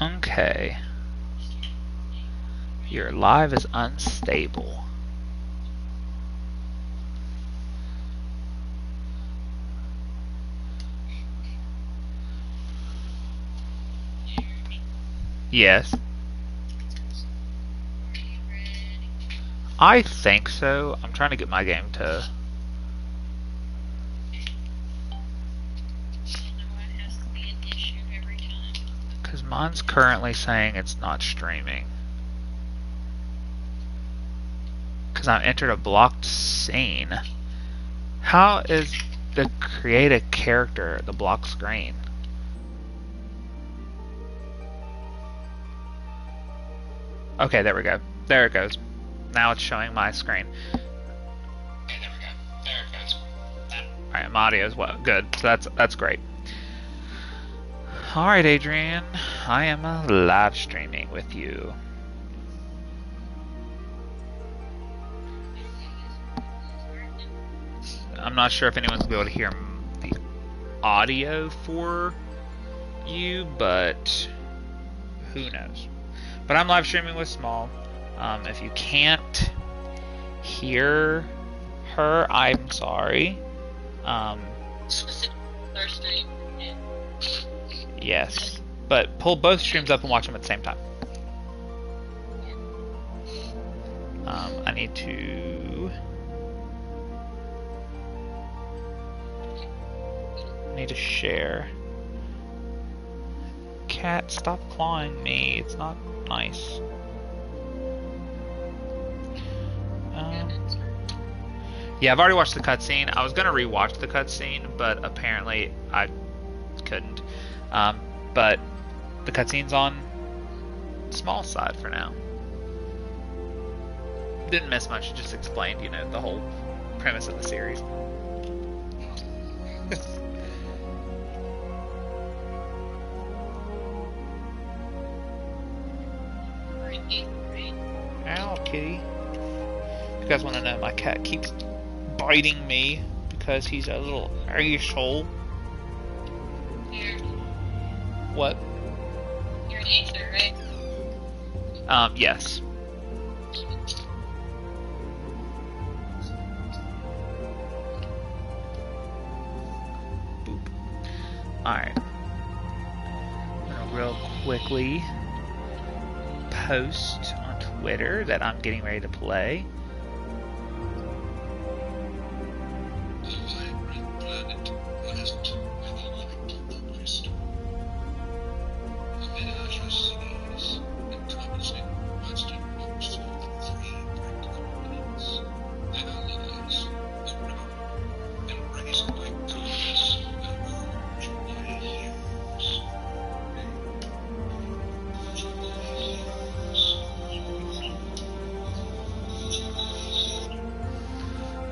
Okay. Your live is unstable. Yes. I think so. I'm trying to get my game to... Because mine's currently saying it's not streaming. Because I've entered a blocked scene. How is the create a character the block screen? Okay, there we go. There it goes. Now it's showing my screen. Okay, there we go. There it goes. Alright, my audio is well. Good. So that's great. Alright, Adrian. I am live streaming with you. I'm not sure if anyone's going to be able to hear the audio for you, but who knows. But I'm live streaming with Small. If you can't hear her, I'm sorry. Yes, but pull both streams up and watch them at the same time. I need to share. Cat, stop clawing me. It's not nice. Yeah, I've already watched the cutscene. I was gonna rewatch the cutscene, but apparently I couldn't. But the cutscene's on Small side for now. Didn't miss much. Just explained, you know, the whole premise of the series. Ow, kitty. If you guys want to know, my cat keeps biting me because he's a little asshole. What? You're an acer, right? Yes. Boop. Alright. I'm gonna real quickly post on Twitter that I'm getting ready to play.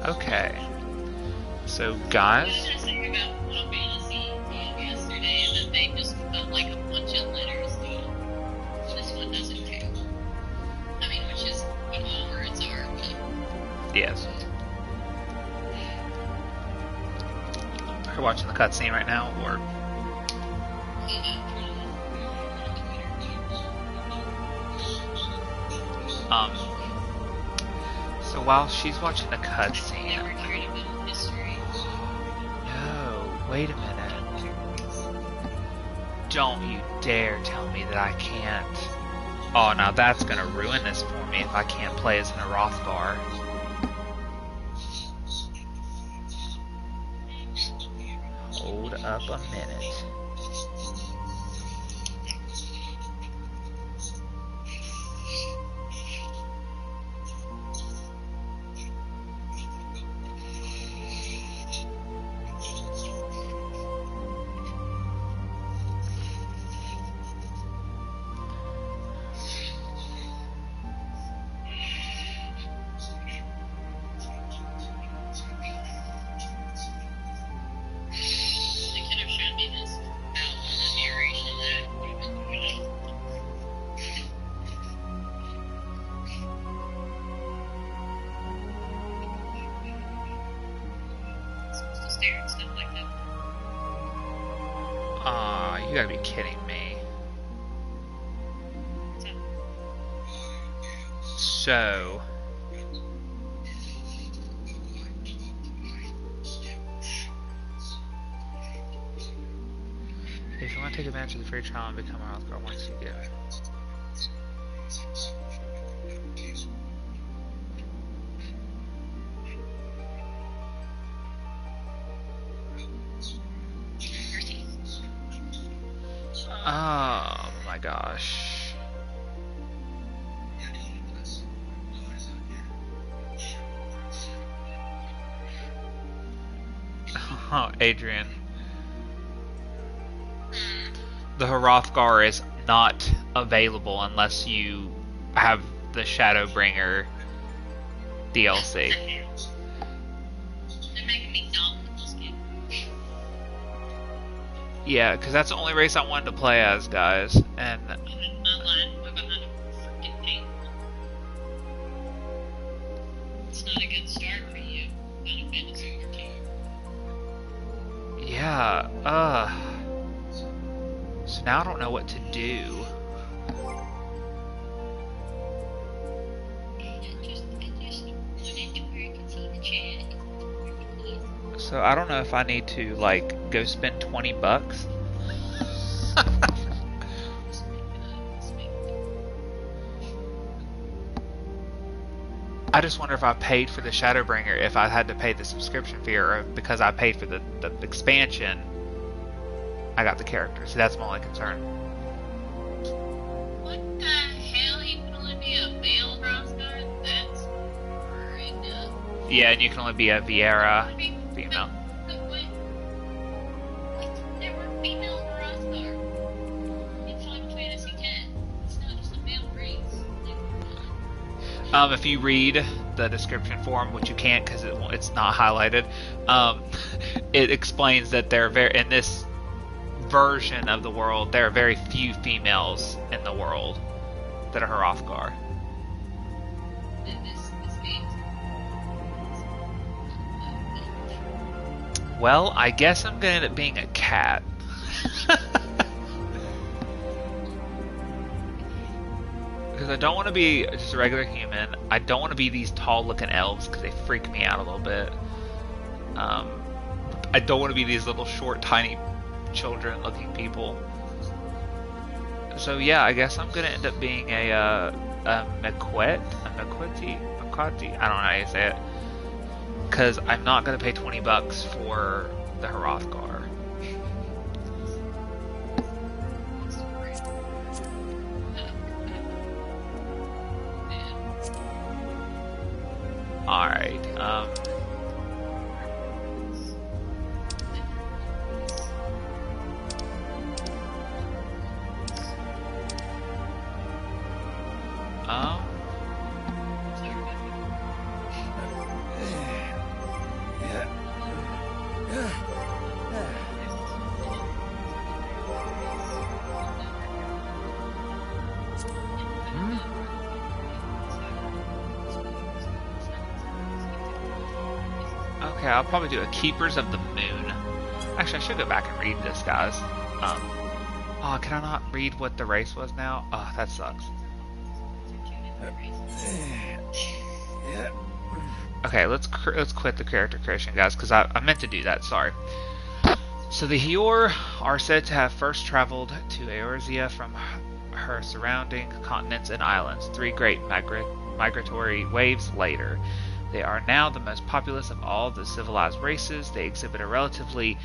Okay, so guys, I was gonna say about Final Fantasy yesterday, and that they just put like a bunch of letters down. This one doesn't count. I mean, which is what all words are, but... Yes. Are you watching the cutscene right now, or? So while she's watching the cutscene... Never cared about history. No, wait a minute. Don't you dare tell me that I can't... Oh, now that's gonna ruin this for me if I can't play as an Hrothgar. Hold up a minute. You gotta be kidding me. So... if you want to take advantage of the free trial and become a health girl once you get it. Oh my gosh. Oh, Adrian. The Hrothgar is not available unless you have the Shadowbringer DLC. They're making me dumb with this game. Yeah, because that's the only race I wanted to play as, guys. And My line, we're behind a freaking paintball. It's not a good start for you, Final Fantasy XIV. yeah, so now I don't know what to do. So I don't know if I need to like go spend 20 bucks. I just wonder if I paid for the Shadowbringer, if I had to pay the subscription fee, or because I paid for the expansion, I got the character. So that's my only concern. What the hell? You can only be a male Hrothgar? That's horrendous. Yeah, and you can only be a Viera female. There were female Hrothgar in Final Fantasy X. It's not just a male race. If you read the description form, which you can't because it's not highlighted, it explains that there are in this version of the world, there are very few females in the world that are Hrothgar. This game's... Well, I guess I'm gonna end up being a cat. Because I don't want to be just a regular human. I don't want to be these tall-looking elves because they freak me out a little bit. I don't want to be these little short, tiny children-looking people. So yeah, I guess I'm gonna end up being a Mequeti. I don't know how you say it. Because I'm not gonna pay 20 bucks for the Hrothgar. Alright, okay, I'll probably do a Keepers of the Moon. Actually, I should go back and read this, guys. Oh, can I not read what the race was now? Oh, that sucks. Okay, let's quit the character creation, guys, because I meant to do that. Sorry. So the Hior are said to have first traveled to Eorzea from her surrounding continents and islands 3 great migratory waves later. They are now the most populous of all the civilized races. They exhibit a relatively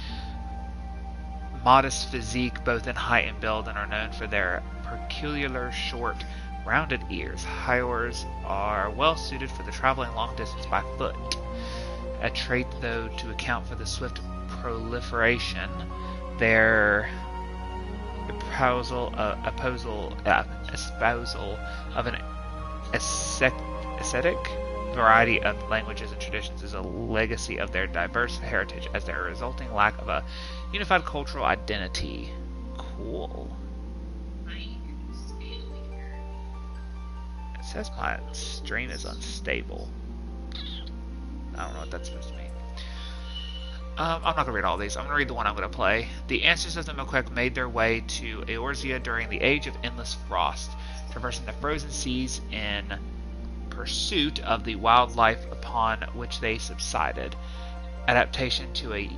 modest physique, both in height and build, and are known for their peculiar short, rounded ears. Hiors are well suited for the traveling long distance by foot, a trait, though, to account for the swift proliferation. Their espousal of an ascetic variety of languages and traditions is a legacy of their diverse heritage, as their resulting lack of a unified cultural identity. Cool. It says my stream is unstable. I don't know what that's supposed to mean. I'm not going to read all these. I'm going to read the one I'm going to play. The ancestors of the Mequeti made their way to Eorzea during the Age of Endless Frost, traversing the frozen seas in pursuit of the wildlife upon which they subsided. Adaptation to a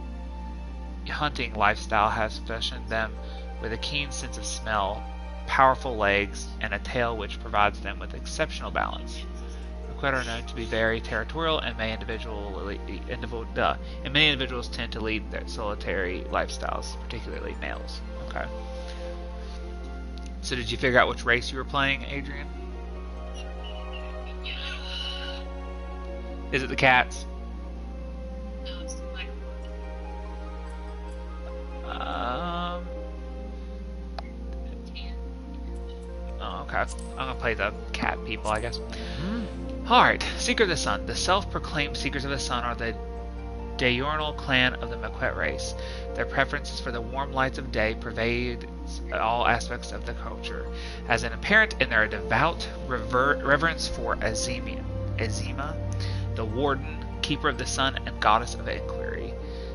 hunting lifestyle has fashioned them with a keen sense of smell, powerful legs, and a tail which provides them with exceptional balance. Maquette are known to be very territorial, and many individuals tend to lead their solitary lifestyles, particularly males. Okay. So did you figure out which race you were playing, Adrian? Is it the cats? No, it's the black Oh, okay. I'm gonna play the cat people, I guess. Alright, Seeker of the Sun. The self-proclaimed Seekers of the Sun are the diurnal clan of the Maquette race. Their preferences for the warm lights of day pervade all aspects of the culture, as an apparent in their devout reverence for Azima, the warden, keeper of the sun, and goddess of inquiry.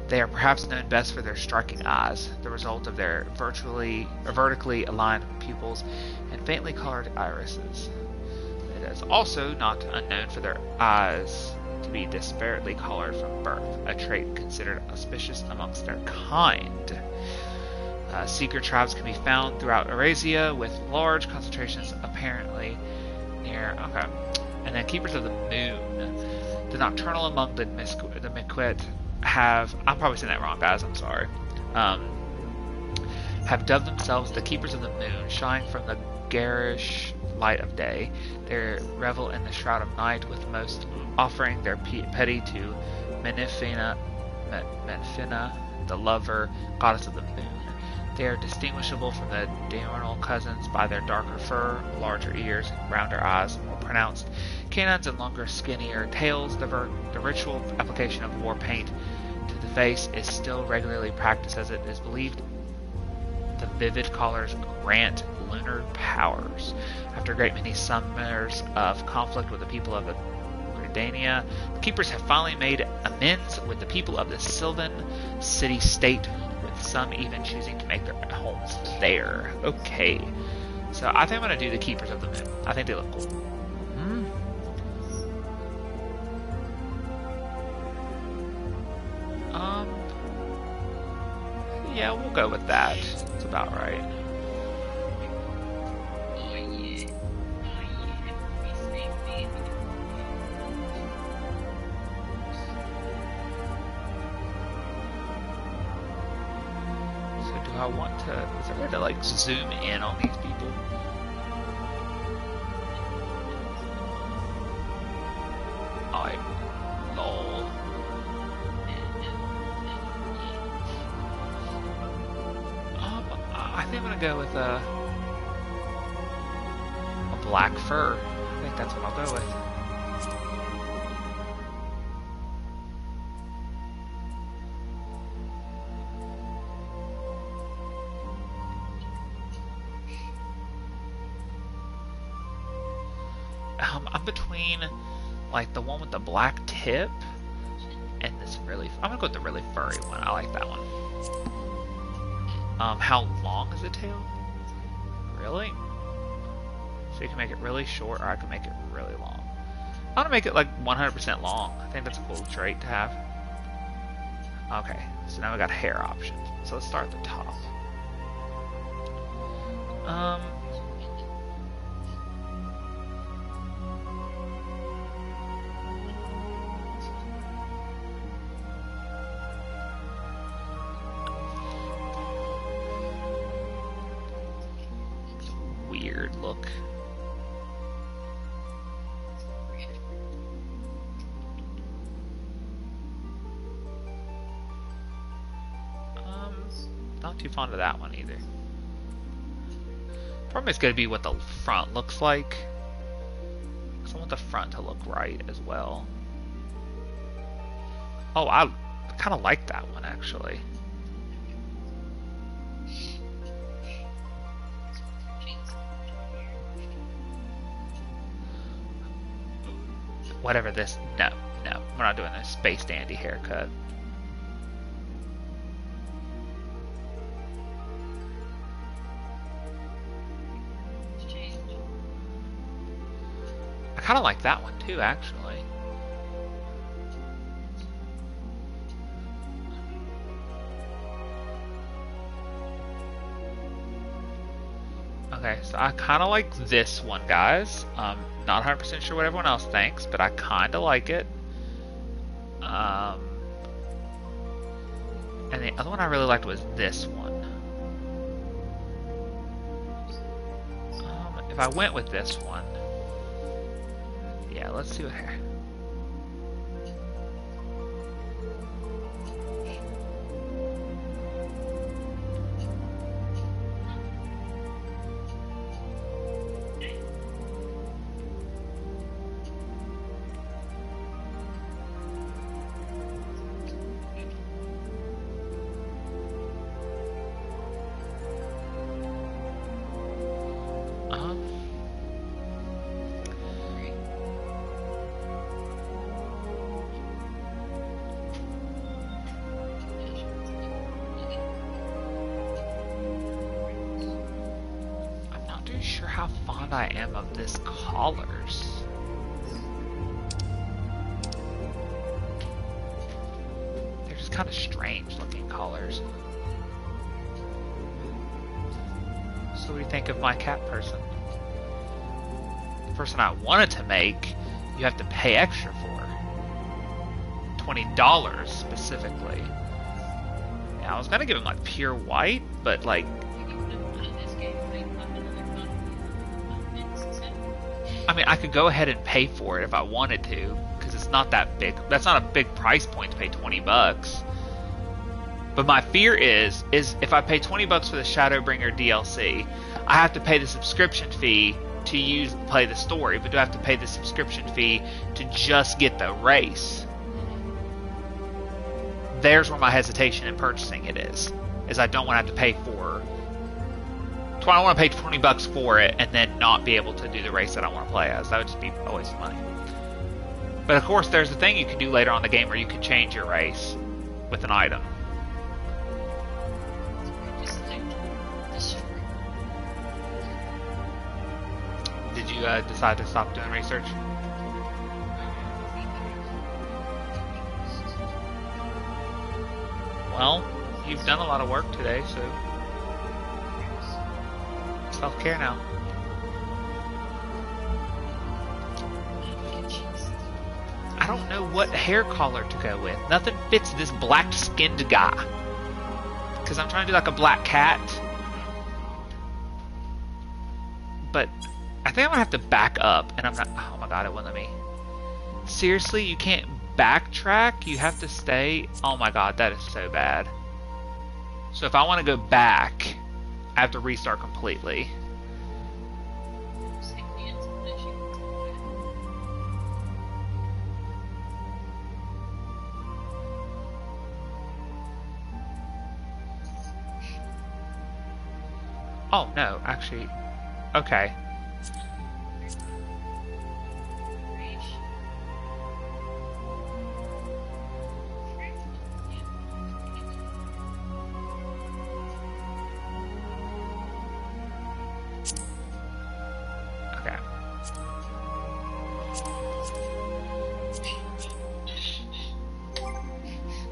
They are perhaps known best for their striking eyes, the result of their vertically aligned pupils and faintly colored irises. It is also not unknown for their eyes to be disparately colored from birth, a trait considered auspicious amongst their kind. Seeker tribes can be found throughout Eurasia, with large concentrations apparently near. Okay, and then Keepers of the Moon. The nocturnal among the Maquette have. I'm probably saying that wrong, guys. I'm sorry. Have dubbed themselves the Keepers of the Moon, shying from the garish light of day. They revel in the shroud of night, with most offering their petty to Menfina, the lover, goddess of the moon. They are distinguishable from the diurnal cousins by their darker fur, larger ears, rounder eyes, more pronounced canines, and longer, skinnier tails. The ritual application of war paint to the face is still regularly practiced, as it is believed the vivid colors grant lunar powers. After a great many summers of conflict with the people of the Gridania, the Keepers have finally made amends with the people of the Sylvan city-state, with some even choosing to make their homes there. Okay, so I think I'm going to do the Keepers of the Moon. I think they look cool. Yeah, we'll go with that. It's about right. I want to. Is there a way to like zoom in on these people? Lol. I think I'm gonna go with a black fur. I think that's what I'll go with. I'm between like the one with the black tip and this really. I'm gonna go with the really furry one. I like that one. How long is the tail? Really? So you can make it really short, or I can make it really long. I'm gonna make it like 100% long. I think that's a cool trait to have. Okay, so now we got hair options. So let's start at the top. Weird look. Not too fond of that one either. Probably it's going to be what the front looks like. Because I want the front to look right as well. Oh, I kind of like that one actually. Whatever this, no, we're not doing a Space Dandy haircut. I kind of like that one too, actually. Okay, so I kind of like this one, guys. Not 100% sure what everyone else thinks, but I kind of like it. And the other one I really liked was this one. If I went with this one, yeah, let's see what here. I am of this collars. They're just kind of strange looking collars. So what do you think of my cat person? The person I wanted to make, you have to pay extra for. $20 specifically. Yeah, I was gonna give him like pure white, but like I mean, I could go ahead and pay for it if I wanted to, because it's not that big. That's not a big price point to pay $20. But my fear is if I pay $20 for the Shadowbringer DLC, I have to pay the subscription fee to play the story, but do I have to pay the subscription fee to just get the race? There's where my hesitation in purchasing it is I don't want to have to pay for. I don't want to pay $20 for it and then not be able to do the race that I want to play as. That would just be a waste of money. But of course, there's a thing you can do later on in the game where you can change your race with an item. Did you decide to stop doing research? Well, you've done a lot of work today, so self-care now. I don't know what hair color to go with. Nothing fits this black-skinned guy. Because I'm trying to do like a black cat. But I think I'm going to have to back up. And I'm not... Oh my god, it wouldn't let me. Seriously, you can't backtrack? You have to stay... Oh my god, that is so bad. So if I want to go back, I have to restart completely. Oh no, actually, okay.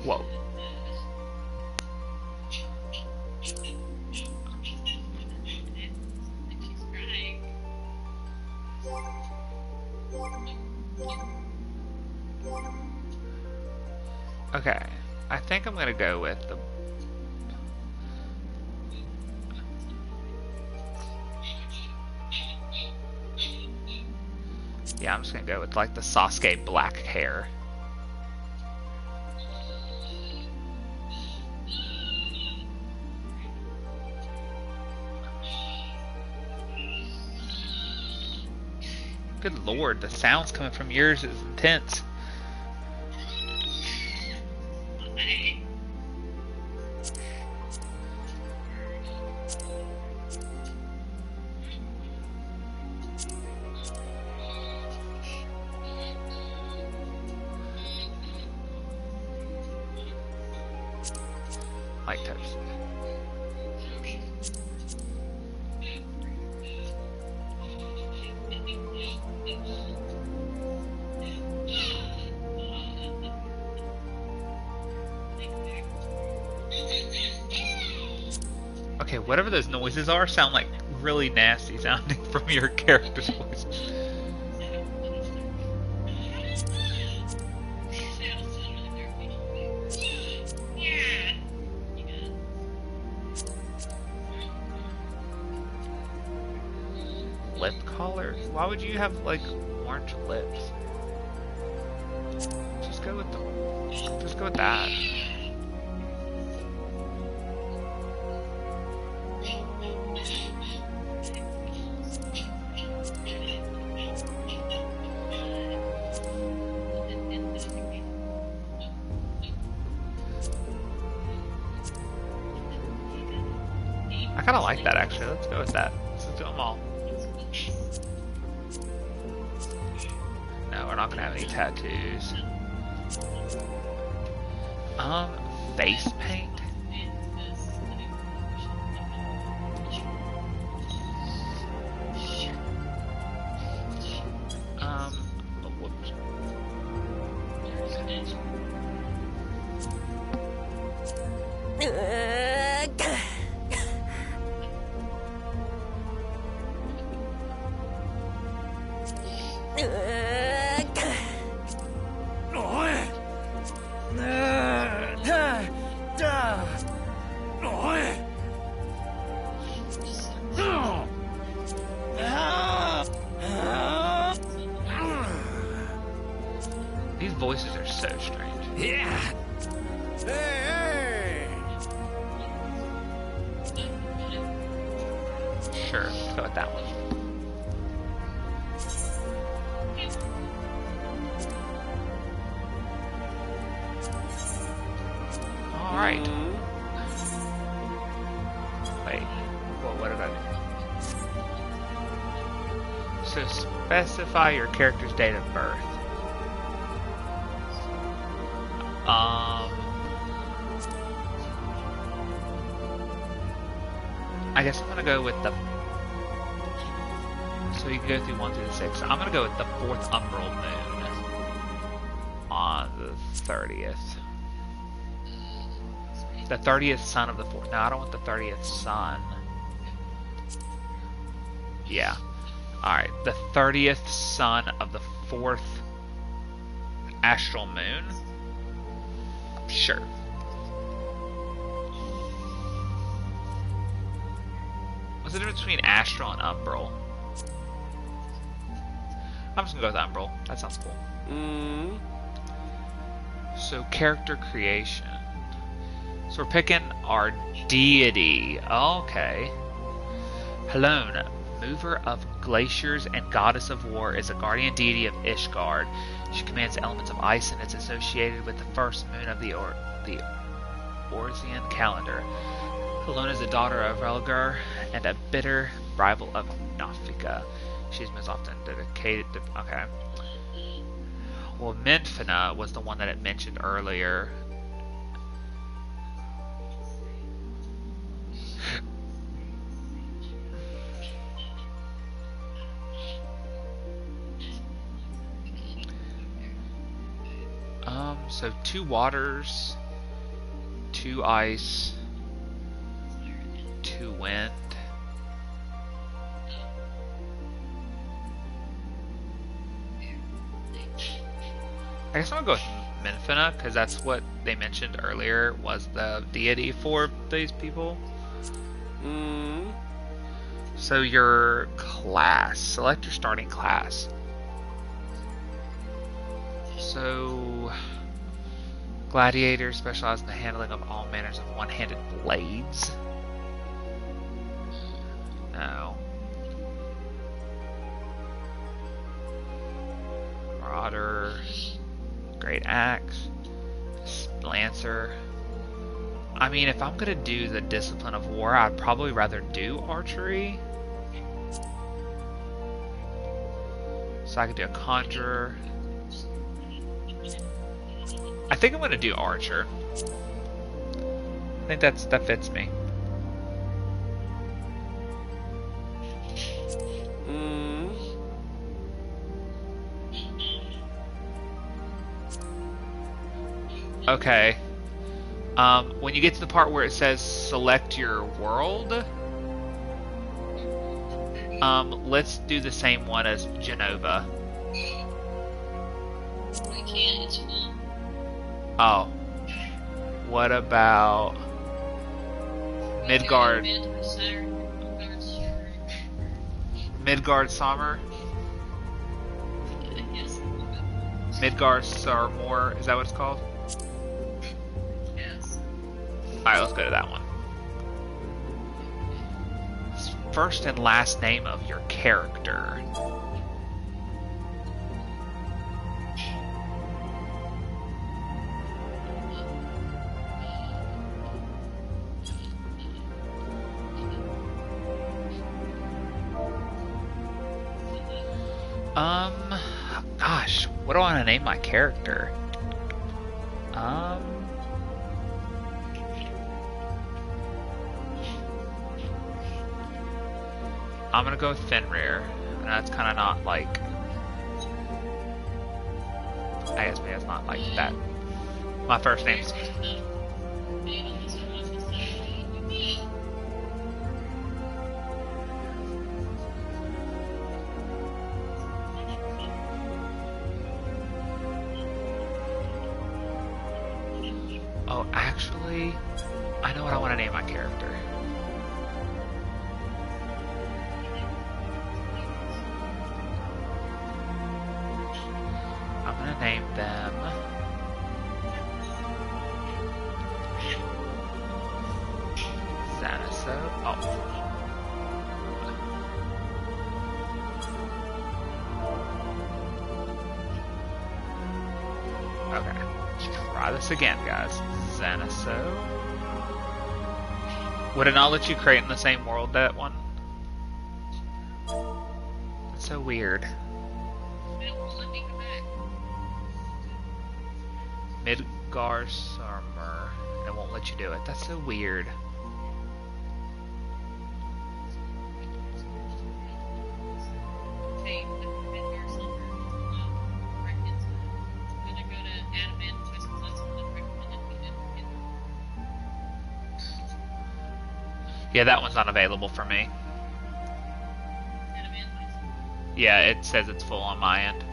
Whoa. Okay, I think I'm gonna go with the... Yeah, I'm just gonna go with like the Sasuke black hair. Good lord, the sounds coming from yours is intense. Light touch. Okay, whatever those noises are sound like really nasty sounding from your character's voice. Lip collars? Why would you have like orange lips? Just go with that. I kind of like that actually. Let's go with that. Let's do them all. No, we're not gonna have any tattoos. Face paint. Whoops. These voices are so strange. Yeah. Hey. Sure, let's go with that one. Alright. Wait, what did I do? So specify your character's date of birth. I guess I'm gonna go with the. So you can go through 1 through 6. I'm gonna go with the 4th umbral moon on the 30th. The 30th sun of the 4th. No, I don't want the 30th sun. Yeah. Alright, the 30th sun of the 4th astral moon. Sure. What's the difference between astral and umbral? I'm just gonna go with umbral. That sounds cool. So character creation. So we're picking our deity. Okay. Helone, mover of glaciers and goddess of war, is a guardian deity of Ishgard. She commands elements of ice and is associated with the first moon of the Orsian calendar. Helone is the daughter of Relgar and a bitter rival of Nafika. She is most often dedicated to... Okay. Well, Minfina was the one that it mentioned earlier. So 2 waters, 2 ice, 2 wind. I guess I'm gonna go with Minfina because that's what they mentioned earlier was the deity for these people. So your class, select your starting class. So gladiators specialize in the handling of all manners of one-handed blades. No. Marauder, great axe, lancer. I mean, if I'm gonna do the discipline of war, I'd probably rather do archery. So I could do a conjurer. I think I'm gonna do archer. I think that fits me. Okay. When you get to the part where it says select your world, let's do the same one as Genova. I can't, it's full. Oh. What about Midgard? Midgard Summer? Midgard Sarmore, is that what it's called? Yes. Alright, let's go to that one. First and last name of your character. Gosh, what do I want to name my character? I'm gonna go with Fenrir. And that's kind of not like. I guess maybe it's not like that. My first name's. Oh, actually, I know what I want to name my character. I'm gonna name them Xanaso. Oh. Okay. Try this again, guys. Xanaso. Would it not let you create in the same world, that one? That's so weird. It won't let me go back. Midgar Summer. It won't let you do it. That's so weird. Okay, Midgar Summer. Recommend. I'm gonna go to Adamant Twist because that's one that recommended me to get. Yeah, that one's not available for me. Adamant Twist. Yeah, it says it's full on my end.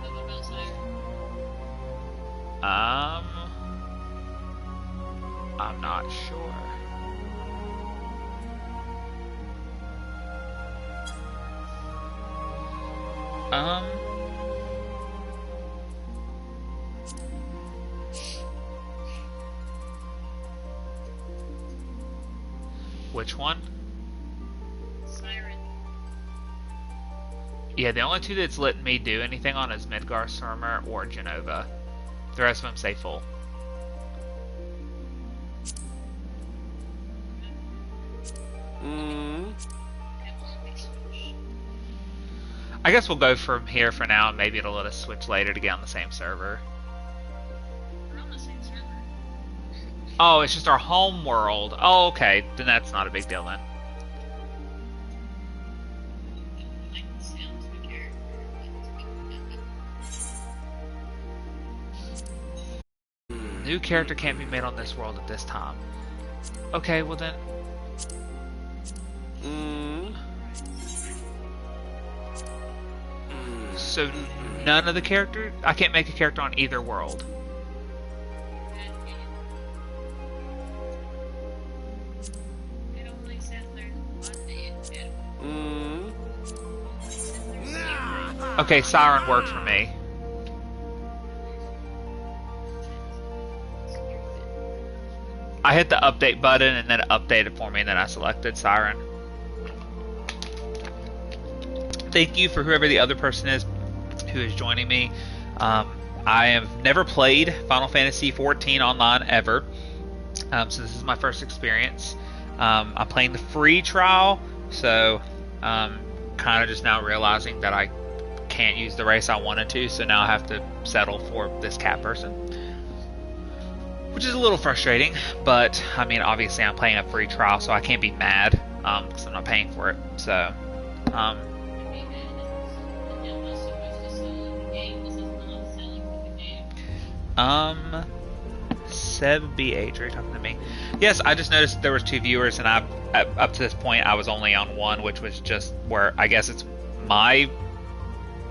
But what about Siren? I'm not sure. Which one? Siren. Yeah, the only two that's letting me do anything on is Midgar Summer or Genova. The rest of them say full. I guess we'll go from here for now, and maybe it'll let us switch later to get on the same server. We're on the same server. Oh, it's just our home world. Oh, okay. Then that's not a big deal then. Like the sounds of a character. New character can't be made on this world at this time. Okay, well then. So none of the characters? I can't make a character on either world. It only says there's one day in Okay, Siren worked for me. I hit the update button and then it updated for me and then I selected Siren. Thank you for whoever the other person is who is joining me. I have never played Final Fantasy XIV Online ever, so this is my first experience. I'm playing the free trial, so kind of just now realizing that I can't use the race I wanted to, so now I have to settle for this cat person, which is a little frustrating, but I mean obviously I'm playing a free trial, so I can't be mad because I'm not paying for it. So Seb BH, are you talking to me? Yes, I just noticed there was 2 viewers, and up to this point I was only on 1, which was just where I guess it's my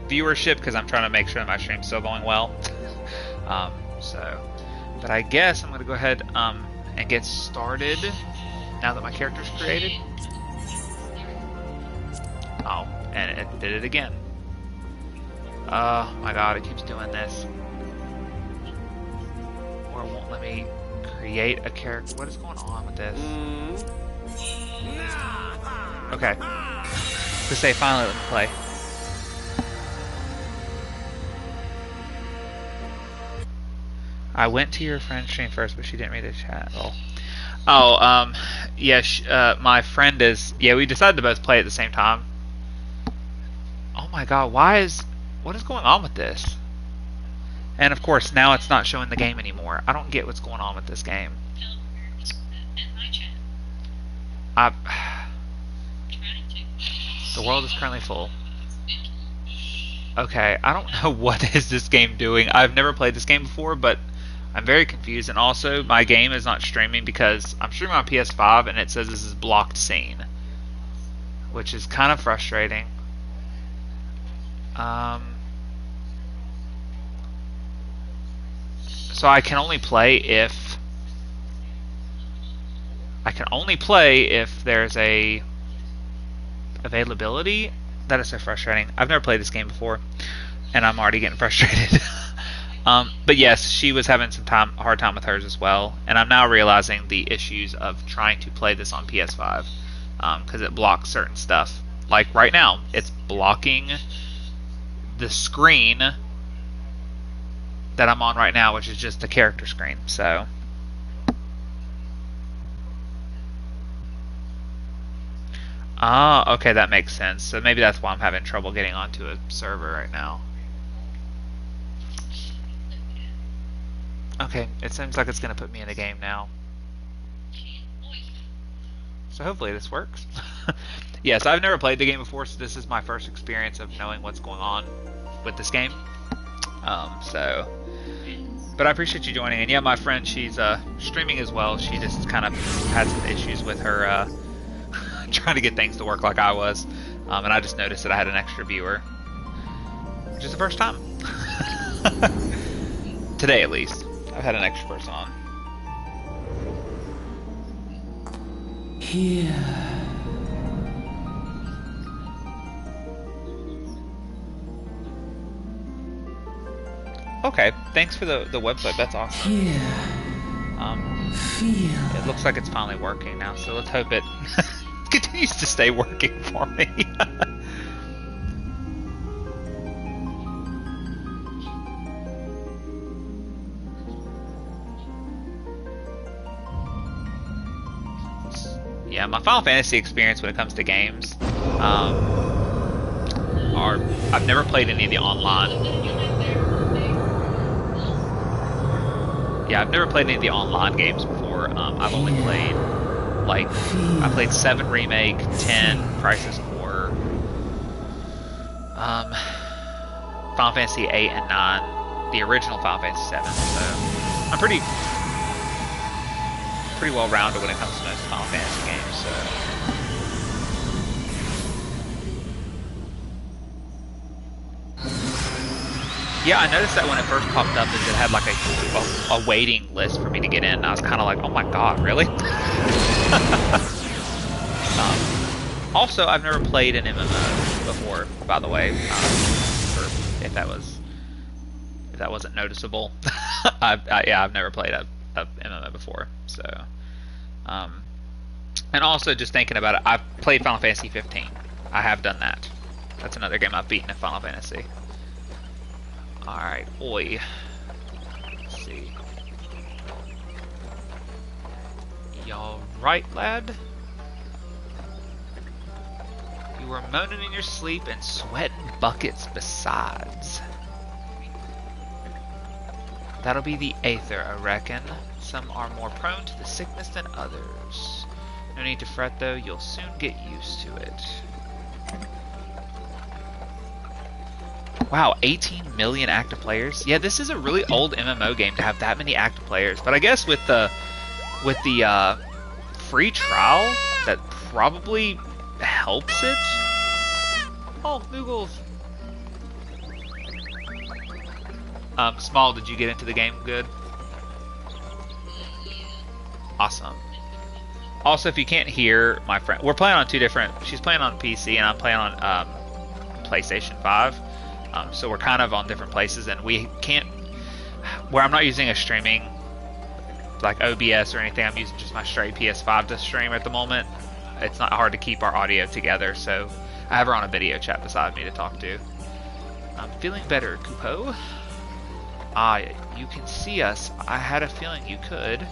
viewership because I'm trying to make sure my stream's still going well. But I guess I'm gonna go ahead and get started now that my character's created. Oh, and it did it again. Oh my god, it keeps doing this. Or it won't let me create a character. What is going on with this? Okay. To say finally let me play. I went to your friend's stream first, but she didn't read the chat. Yeah, my friend is... Yeah, we decided to both play at the same time. Oh my god, what is going on with this? And of course, now it's not showing the game anymore. I don't get what's going on with this game. The world is currently full. Okay, I don't know what is this game doing. I've never played this game before, but I'm very confused. And also, my game is not streaming because I'm streaming on PS5 and it says this is blocked scene, which is kind of frustrating. So I can only play if there's a availability. That is so frustrating. I've never played this game before, and I'm already getting frustrated. But yes, she was having some hard time with hers as well, and I'm now realizing the issues of trying to play this on PS5 because it blocks certain stuff. Like right now, it's blocking the screen that I'm on right now, which is just the character screen. So okay, that makes sense. So maybe that's why I'm having trouble getting onto a server right now. Okay, it seems like it's going to put me in a game now. So hopefully this works. Yes, I've never played the game before, so this is my first experience of knowing what's going on with this game. But I appreciate you joining. And yeah, my friend, she's streaming as well. She just kind of had some issues with her trying to get things to work like I was. And I just noticed that I had an extra viewer, which is the first time. Today, at least. I've had an extra person on. Here. Okay, thanks for the website. That's awesome. Here. Feel. It looks like it's finally working now, so let's hope it continues to stay working for me. Yeah, my Final Fantasy experience when it comes to games I've never played any of the online. Yeah, I've never played any of the online games before. I've only played, I played 7 Remake, 10 Crisis Core, Final Fantasy 8 and 9, the original Final Fantasy 7. So I'm pretty well-rounded when it comes to most Final Fantasy games. So. Yeah, I noticed that when it first popped up, it had like a waiting list for me to get in. And I was kind of like, oh my god, really? Also, I've never played an MMO before, by the way. If that wasn't noticeable, I've never played a MMO before. So, and also just thinking about it, I've played Final Fantasy XV. I have done that. That's another game I've beaten in Final Fantasy. Alright, oi. Let's see. Y'all right, lad? You were moaning in your sleep and sweating buckets besides. That'll be the Aether, I reckon. Some are more prone to the sickness than others. No need to fret though, you'll soon get used to it. Wow, 18 million active players. Yeah, this is a really old MMO game to have that many active players. But I guess with the free trial, that probably helps it. Oh, Moogles. Small, did you get into the game good? Awesome. Also, if you can't hear my friend, we're playing on two different. She's playing on PC and I'm playing on PlayStation 5. So we're kind of on different places, and we can't. Where I'm not using a streaming like OBS or anything, I'm using just my straight PS5 to stream at the moment. It's not hard to keep our audio together, so I have her on a video chat beside me to talk to. I'm feeling better, Kupo. Ah, you can see us. I had a feeling you could.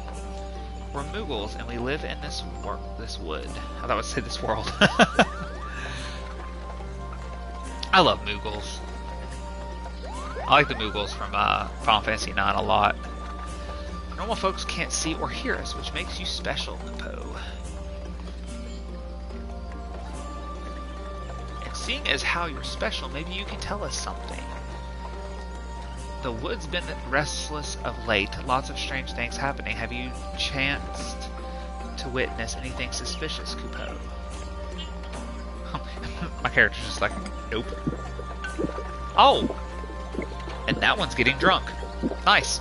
We're Moogles, and we live in this wood. I thought I would say this world. I love Moogles. I like the Moogles from Final Fantasy IX a lot. Normal folks can't see or hear us, which makes you special, Kupo. And seeing as how you're special, maybe you can tell us something. The wood's been restless of late. Lots of strange things happening. Have you chanced to witness anything suspicious, Kupo? My character's just like, nope. Oh! And that one's getting drunk. Nice.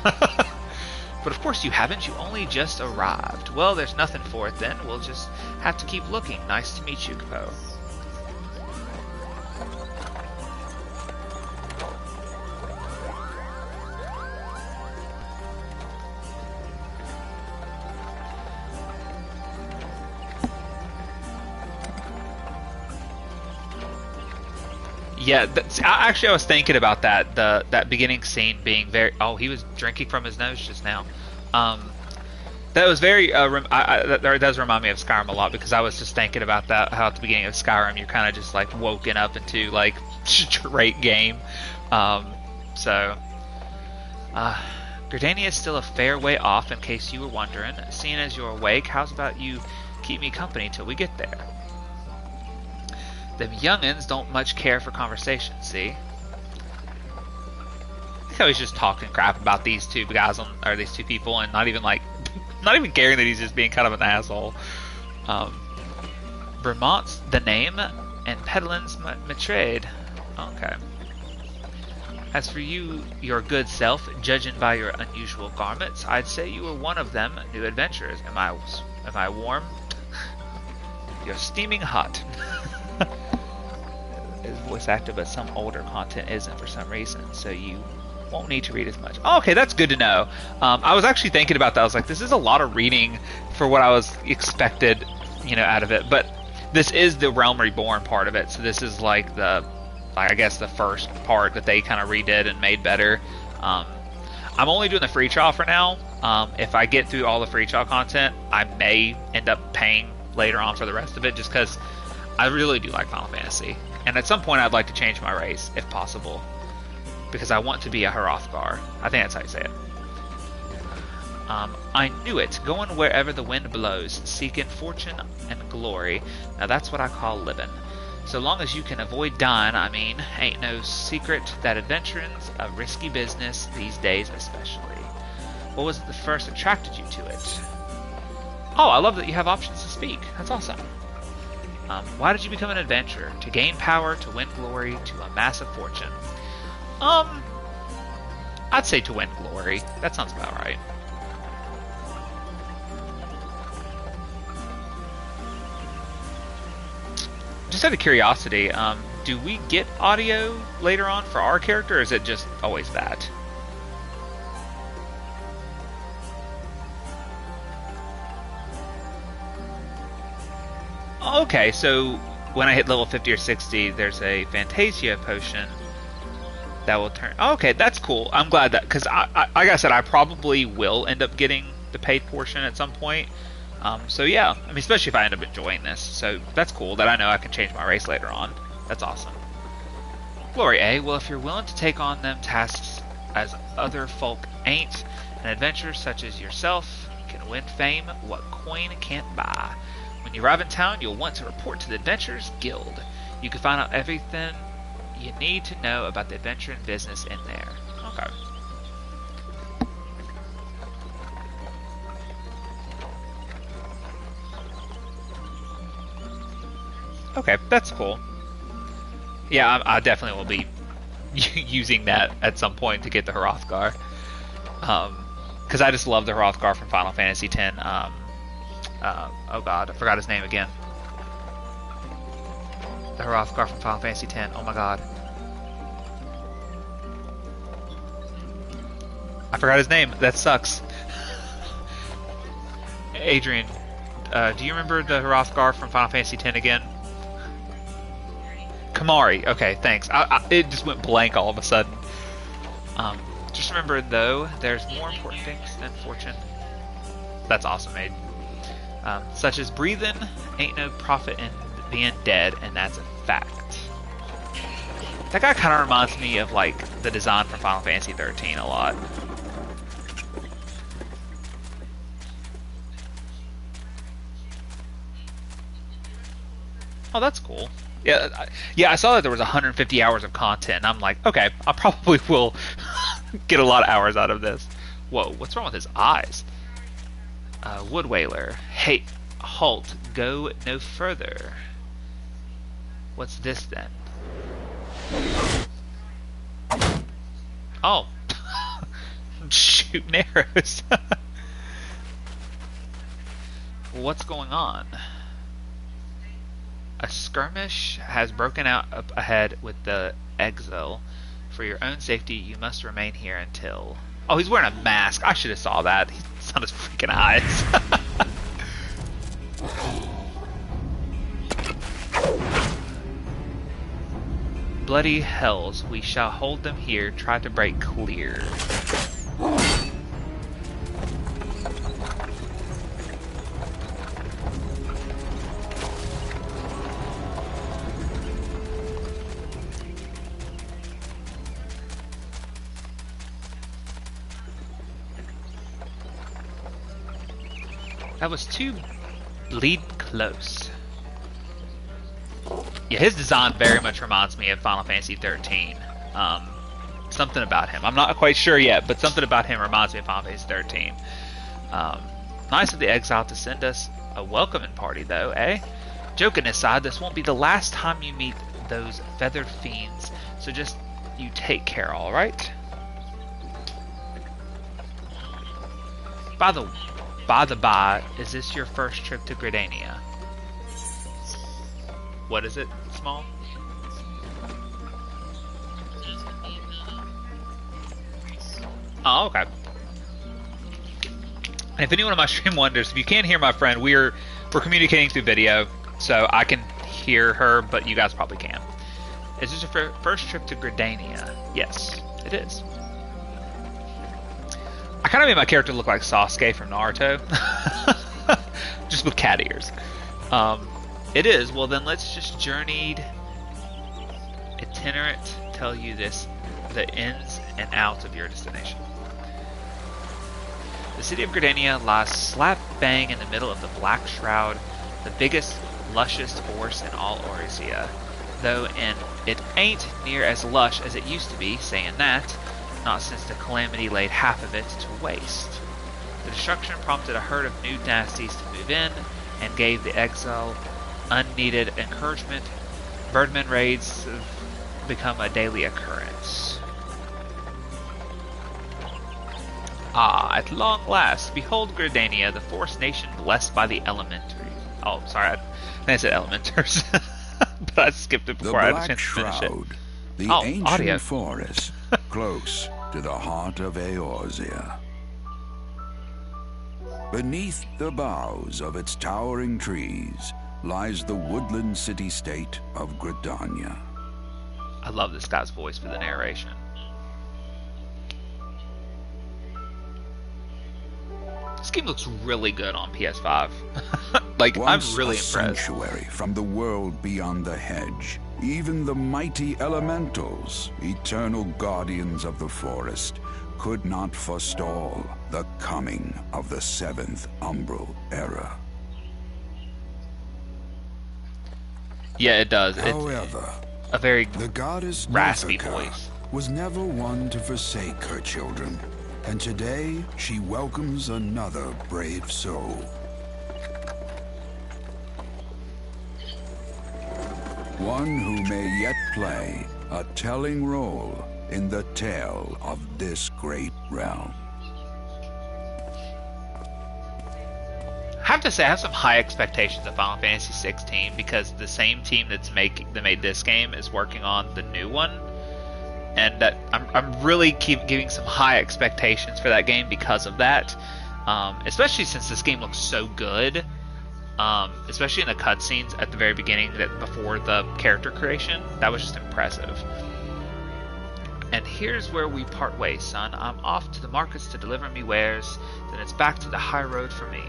But of course you haven't. You only just arrived. Well, there's nothing for it then. We'll just have to keep looking. Nice to meet you, Kupo. Yeah, actually, I was thinking about that. That beginning scene being very. Oh, he was drinking from his nose just now. That was very. That does remind me of Skyrim a lot, because I was just thinking about that. How at the beginning of Skyrim, you're kind of just like woken up into like straight game. Gridania is still a fair way off, in case you were wondering. Seeing as you're awake, how's about you keep me company till we get there? Them youngins don't much care for conversation, see? I think he's just talking crap about these two guys or these two people, and not even caring that he's just being kind of an asshole. Vermont's the name, and Pedlin's my trade. Okay. As for you, your good self, judging by your unusual garments, I'd say you were one of them new adventurers. Am I warm? You're steaming hot. Is voice active, but some older content isn't for some reason, so you won't need to read as much. Oh, okay, that's good to know. I was actually thinking about that. I was like, this is a lot of reading for what I was expected, out of it. But this is the Realm Reborn part of it, so this is like I guess the first part that they kind of redid and made better. I'm only doing the free trial for now. If I get through all the free trial content, I may end up paying later on for the rest of it, just because I really do like Final Fantasy. And at some point I'd like to change my race, if possible. Because I want to be a Hrothgar. I think that's how you say it. I knew it. Going wherever the wind blows, seeking fortune and glory. Now that's what I call living. So long as you can avoid dying, ain't no secret that adventuring's a risky business these days especially. What was it that first attracted you to it? Oh, I love that you have options to speak. That's awesome. Why did you become an adventurer? To gain power, to win glory, to amass a fortune? I'd say to win glory. That sounds about right. Just out of curiosity, do we get audio later on for our character, or is it just always that? Okay, so when I hit level 50 or 60, there's a Fantasia potion that will turn... Okay, that's cool. I'm glad that... Because, like I said, I probably will end up getting the paid portion at some point. So, yeah. Especially if I end up enjoying this. So, that's cool that I know I can change my race later on. That's awesome. Glory, eh? Well, if you're willing to take on them tasks as other folk ain't, an adventurer such as yourself can win fame what coin can't buy. When you arrive in town, you'll want to report to the Adventurers Guild. You can find out everything you need to know about the adventure and business in there. Okay. Okay, that's cool. Yeah, I definitely will be using that at some point to get the Hrothgar. Because I just love the Hrothgar from Final Fantasy X. Oh god, I forgot his name again. The Hrothgar from Final Fantasy X. Oh my god. I forgot his name. That sucks. Adrian, do you remember the Hrothgar from Final Fantasy X again? Kamari. Okay, thanks. It just went blank all of a sudden. Just remember, though, there's more important things than fortune. That's awesome, Aid. Such as breathing, ain't no profit in being dead, and that's a fact. That guy kind of reminds me of, like, the design from Final Fantasy XIII a lot. Oh, that's cool. Yeah, I saw that there was 150 hours of content, and I'm like, okay, I probably will get a lot of hours out of this. Whoa, what's wrong with his eyes? Wood Whaler. Hey, halt, go no further. What's this then? Oh. Shooting arrows. What's going on? A skirmish has broken out up ahead with the exile. For your own safety, you must remain here until... Oh, he's wearing a mask. I should have saw that. It's not his freaking eyes. Bloody hells, we shall hold them here. Try to break clear. That was too bleed close. Yeah, his design very much reminds me of Final Fantasy XIII. Something about him. I'm not quite sure yet, but something about him reminds me of Final Fantasy XIII. Nice of the exile to send us a welcoming party, though, eh? Joking aside, this won't be the last time you meet those feathered fiends, so just you take care, alright? By the by, is this your first trip to Gridania? What is it, Small? Oh, okay. And if anyone on my stream wonders, if you can't hear my friend, we're communicating through video, so I can hear her, but you guys probably can. Is this your first trip to Gridania? Yes, it is. I kind of made my character look like Sasuke from Naruto. Just with cat ears. It is. Well, then let's just journeyed itinerant tell you the ins and outs of your destination. The city of Gridania lies slap bang in the middle of the Black Shroud, the biggest, lushest forest in all Orisia. Though it ain't near as lush as it used to be, saying that, not since the calamity laid half of it to waste. The destruction prompted a herd of new dynasties to move in, and gave the exile unneeded encouragement. Birdman raids have become a daily occurrence. Ah, at long last, behold Gridania, the forest nation blessed by the elementary. Oh, sorry, I said elementers. But I skipped it before I had a chance to finish it. The ancient forest, close to the heart of Eorzea. Beneath the boughs of its towering trees lies the woodland city-state of Gridania. I love this guy's voice for the narration. This game looks really good on PS5. Like, Once I'm really a impressed. sanctuary from the world beyond the hedge, even the mighty elementals, eternal guardians of the forest, could not forestall the coming of the seventh umbral era. Yeah, it does. However, a very The goddess raspy Nothica voice. was never one to forsake her children, and today she welcomes another brave soul. One who may yet play a telling role in the tale of this great realm. I have to say, I have some high expectations of Final Fantasy XVI because the same team that made this game is working on the new one, and that I'm really giving some high expectations for that game because of that. Especially since this game looks so good, especially in the cutscenes at the very beginning, that before the character creation, that was just impressive. And here's where we part ways, son. I'm off to the markets to deliver me wares, then it's back to the high road for me.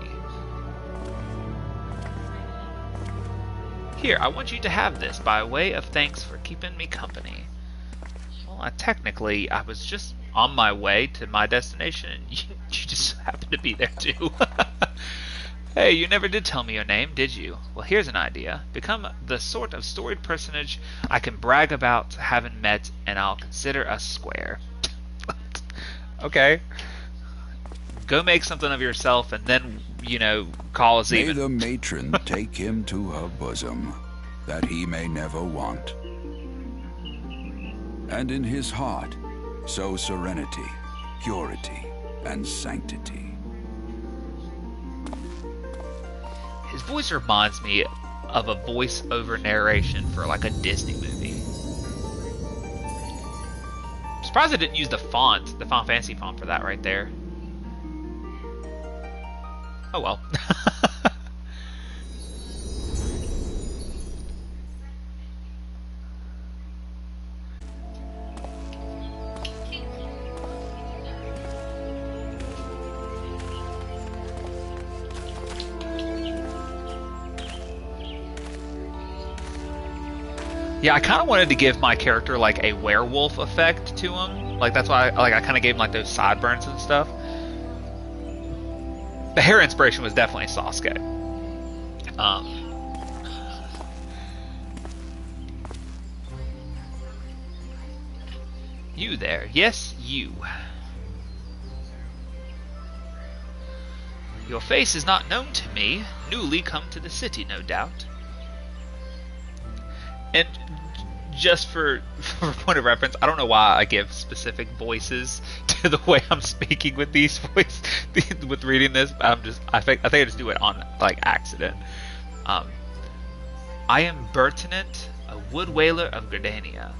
Here, I want you to have this by way of thanks for keeping me company. Well, technically, I was just on my way to my destination, and you just happened to be there too. Hey, you never did tell me your name, did you? Well, here's an idea. Become the sort of storied personage I can brag about having met, and I'll consider us square. Okay. Go make something of yourself, and then, call us even. May the matron take him to her bosom, that he may never want. And in his heart, sow serenity, purity, and sanctity. His voice reminds me of a voice-over narration for like a Disney movie. I'm surprised I didn't use the font, the Final Fantasy font for that right there. Oh well. Yeah, I kind of wanted to give my character like a werewolf effect to him. Like that's why I kind of gave him like those sideburns and stuff. The hair inspiration was definitely Sasuke. You there. Yes, you. Your face is not known to me. Newly come to the city, no doubt. And just for point of reference, I don't know why I give specific voices to the way I'm speaking with these voices, with reading this. I think I just do it on like accident. I am Bertinant, a wood whaler of Gardania.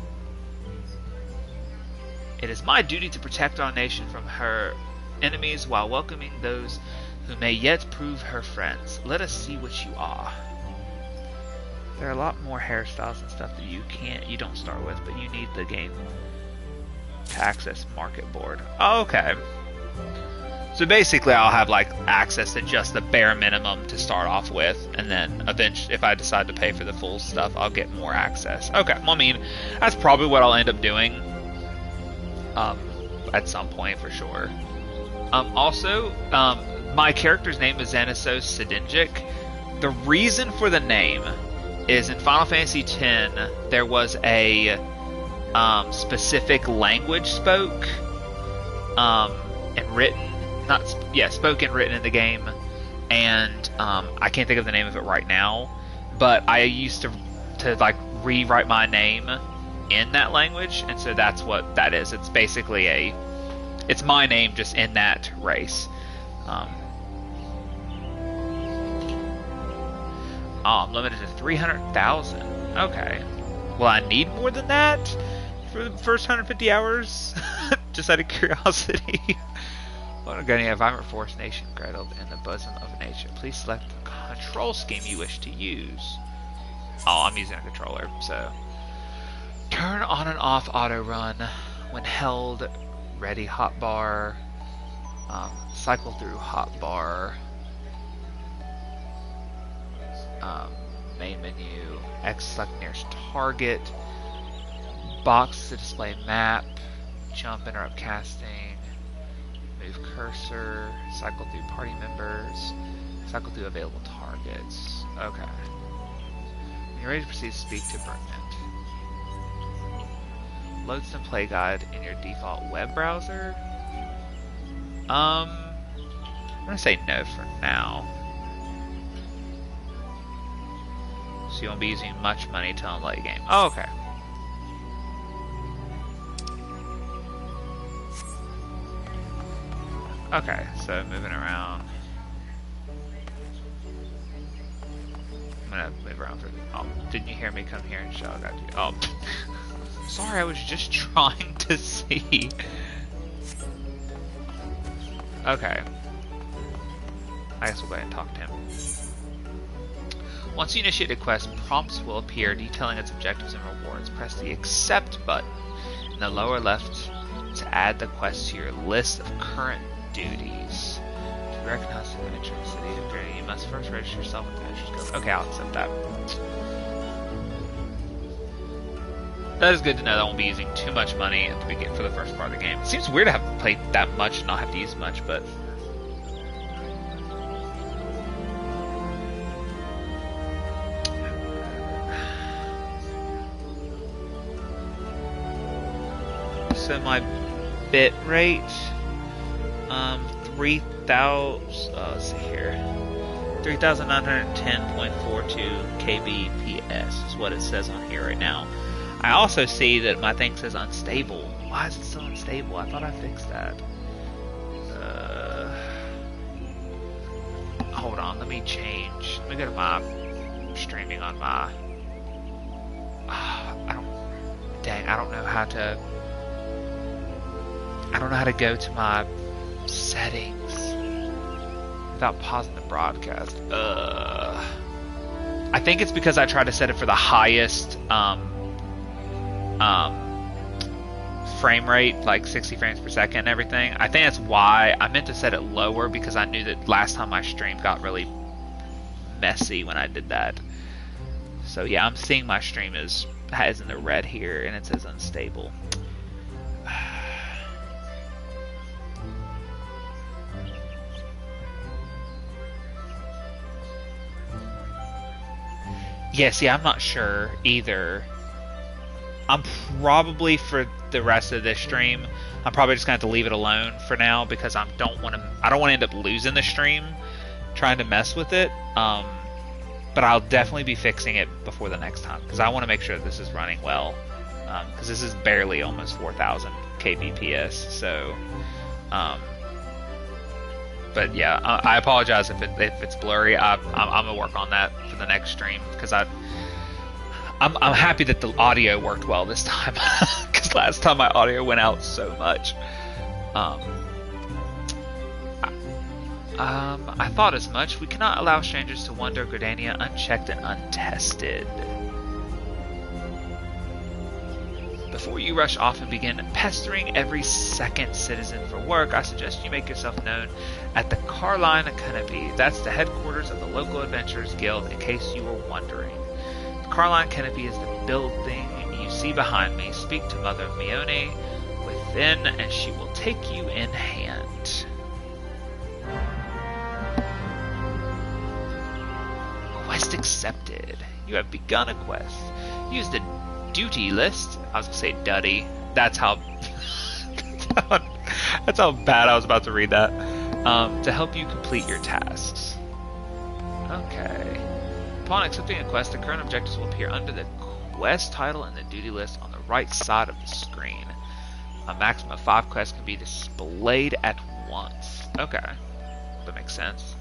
It is my duty to protect our nation from her enemies while welcoming those who may yet prove her friends. Let us see what you are. There are a lot more hairstyles and stuff that you don't start with, but you need the game to access market board. Oh, okay. So basically I'll have like access to just the bare minimum to start off with, and then eventually if I decide to pay for the full stuff, I'll get more access. Okay, well I mean, that's probably what I'll end up doing at some point for sure. Also, my character's name is Xanasos Sidinjic. The reason for the name is in Final Fantasy X, there was a specific language spoken and written in the game, and I can't think of the name of it right now, but I used to like rewrite my name in that language, and so that's what that is. It's basically it's my name just in that race. I'm limited to 300,000. Okay. Well, I need more than that for the first 150 hours? Just out of curiosity. What a Guardian Vibrant Forest Nation cradled in the bosom of nature. Please select the control scheme you wish to use. Oh, I'm using a controller, so. Turn on and off auto run. When held, ready hotbar. Cycle through hotbar. Main menu, X select nearest target, box to display map, jump, interrupt casting, move cursor, cycle through party members, cycle through available targets. Okay. When you're ready to proceed, speak to Bertnett. loads the play guide in your default web browser? I'm gonna say no for now. So you won't be using much money till in late game. Oh, okay. Okay, so moving around. I'm gonna move around for. Oh, didn't you hear me come here and shout at you? Oh, sorry, I was just trying to see. Okay. I guess we'll go ahead and talk to him. Once you initiate a quest, prompts will appear detailing its objectives and rewards. Press the Accept button in the lower left to add the quest to your list of current duties. To recognize the adventure in the city of Granny, you must first register yourself with the Adventurers Guild. Okay, I'll accept that. That is good to know that I won't be using too much money at the beginning for the first part of the game. It seems weird to have played that much and not have to use much, but... So my bit rate, 3,910.42 kbps is what it says on here right now. I also see that my thing says unstable. Why is it still unstable? I thought I fixed that. Hold on, let me change. Let me go to my streaming on my... I don't know how to... I don't know how to go to my settings without pausing the broadcast. I think it's because I tried to set it for the highest frame rate, like 60 frames per second and everything. I think that's why I meant to set it lower, because I knew that last time my stream got really messy when I did that. So yeah, I'm seeing my stream is in the red here and it says unstable. Yeah, see, I'm not sure either. I'm probably, for the rest of this stream, I'm probably just gonna have to leave it alone for now, because I don't want to end up losing the stream trying to mess with it. But I'll definitely be fixing it before the next time, because I want to make sure that this is running well. Because this is barely almost 4,000 kbps. So, but yeah, I apologize if it's blurry. I'm gonna work on that for the next stream, because I'm happy that the audio worked well this time, because last time my audio went out so much. I thought as much. We cannot allow strangers to wander Gridania unchecked and untested. Before you rush off and begin pestering every second citizen for work, I suggest you make yourself known at the Carline Canopy. That's the headquarters of the local Adventurers Guild, in case you were wondering. The Carline Canopy is the building you see behind me. Speak to Mother Mione within, and she will take you in hand. Quest accepted. You have begun a quest. Use the duty list. I was gonna say duddy. That's how bad I was about to read that. To help you complete your tasks. Okay. Upon accepting a quest, the current objectives will appear under the quest title and the duty list on the right side of the screen. A maximum of 5 quests can be displayed at once. Okay. That makes sense.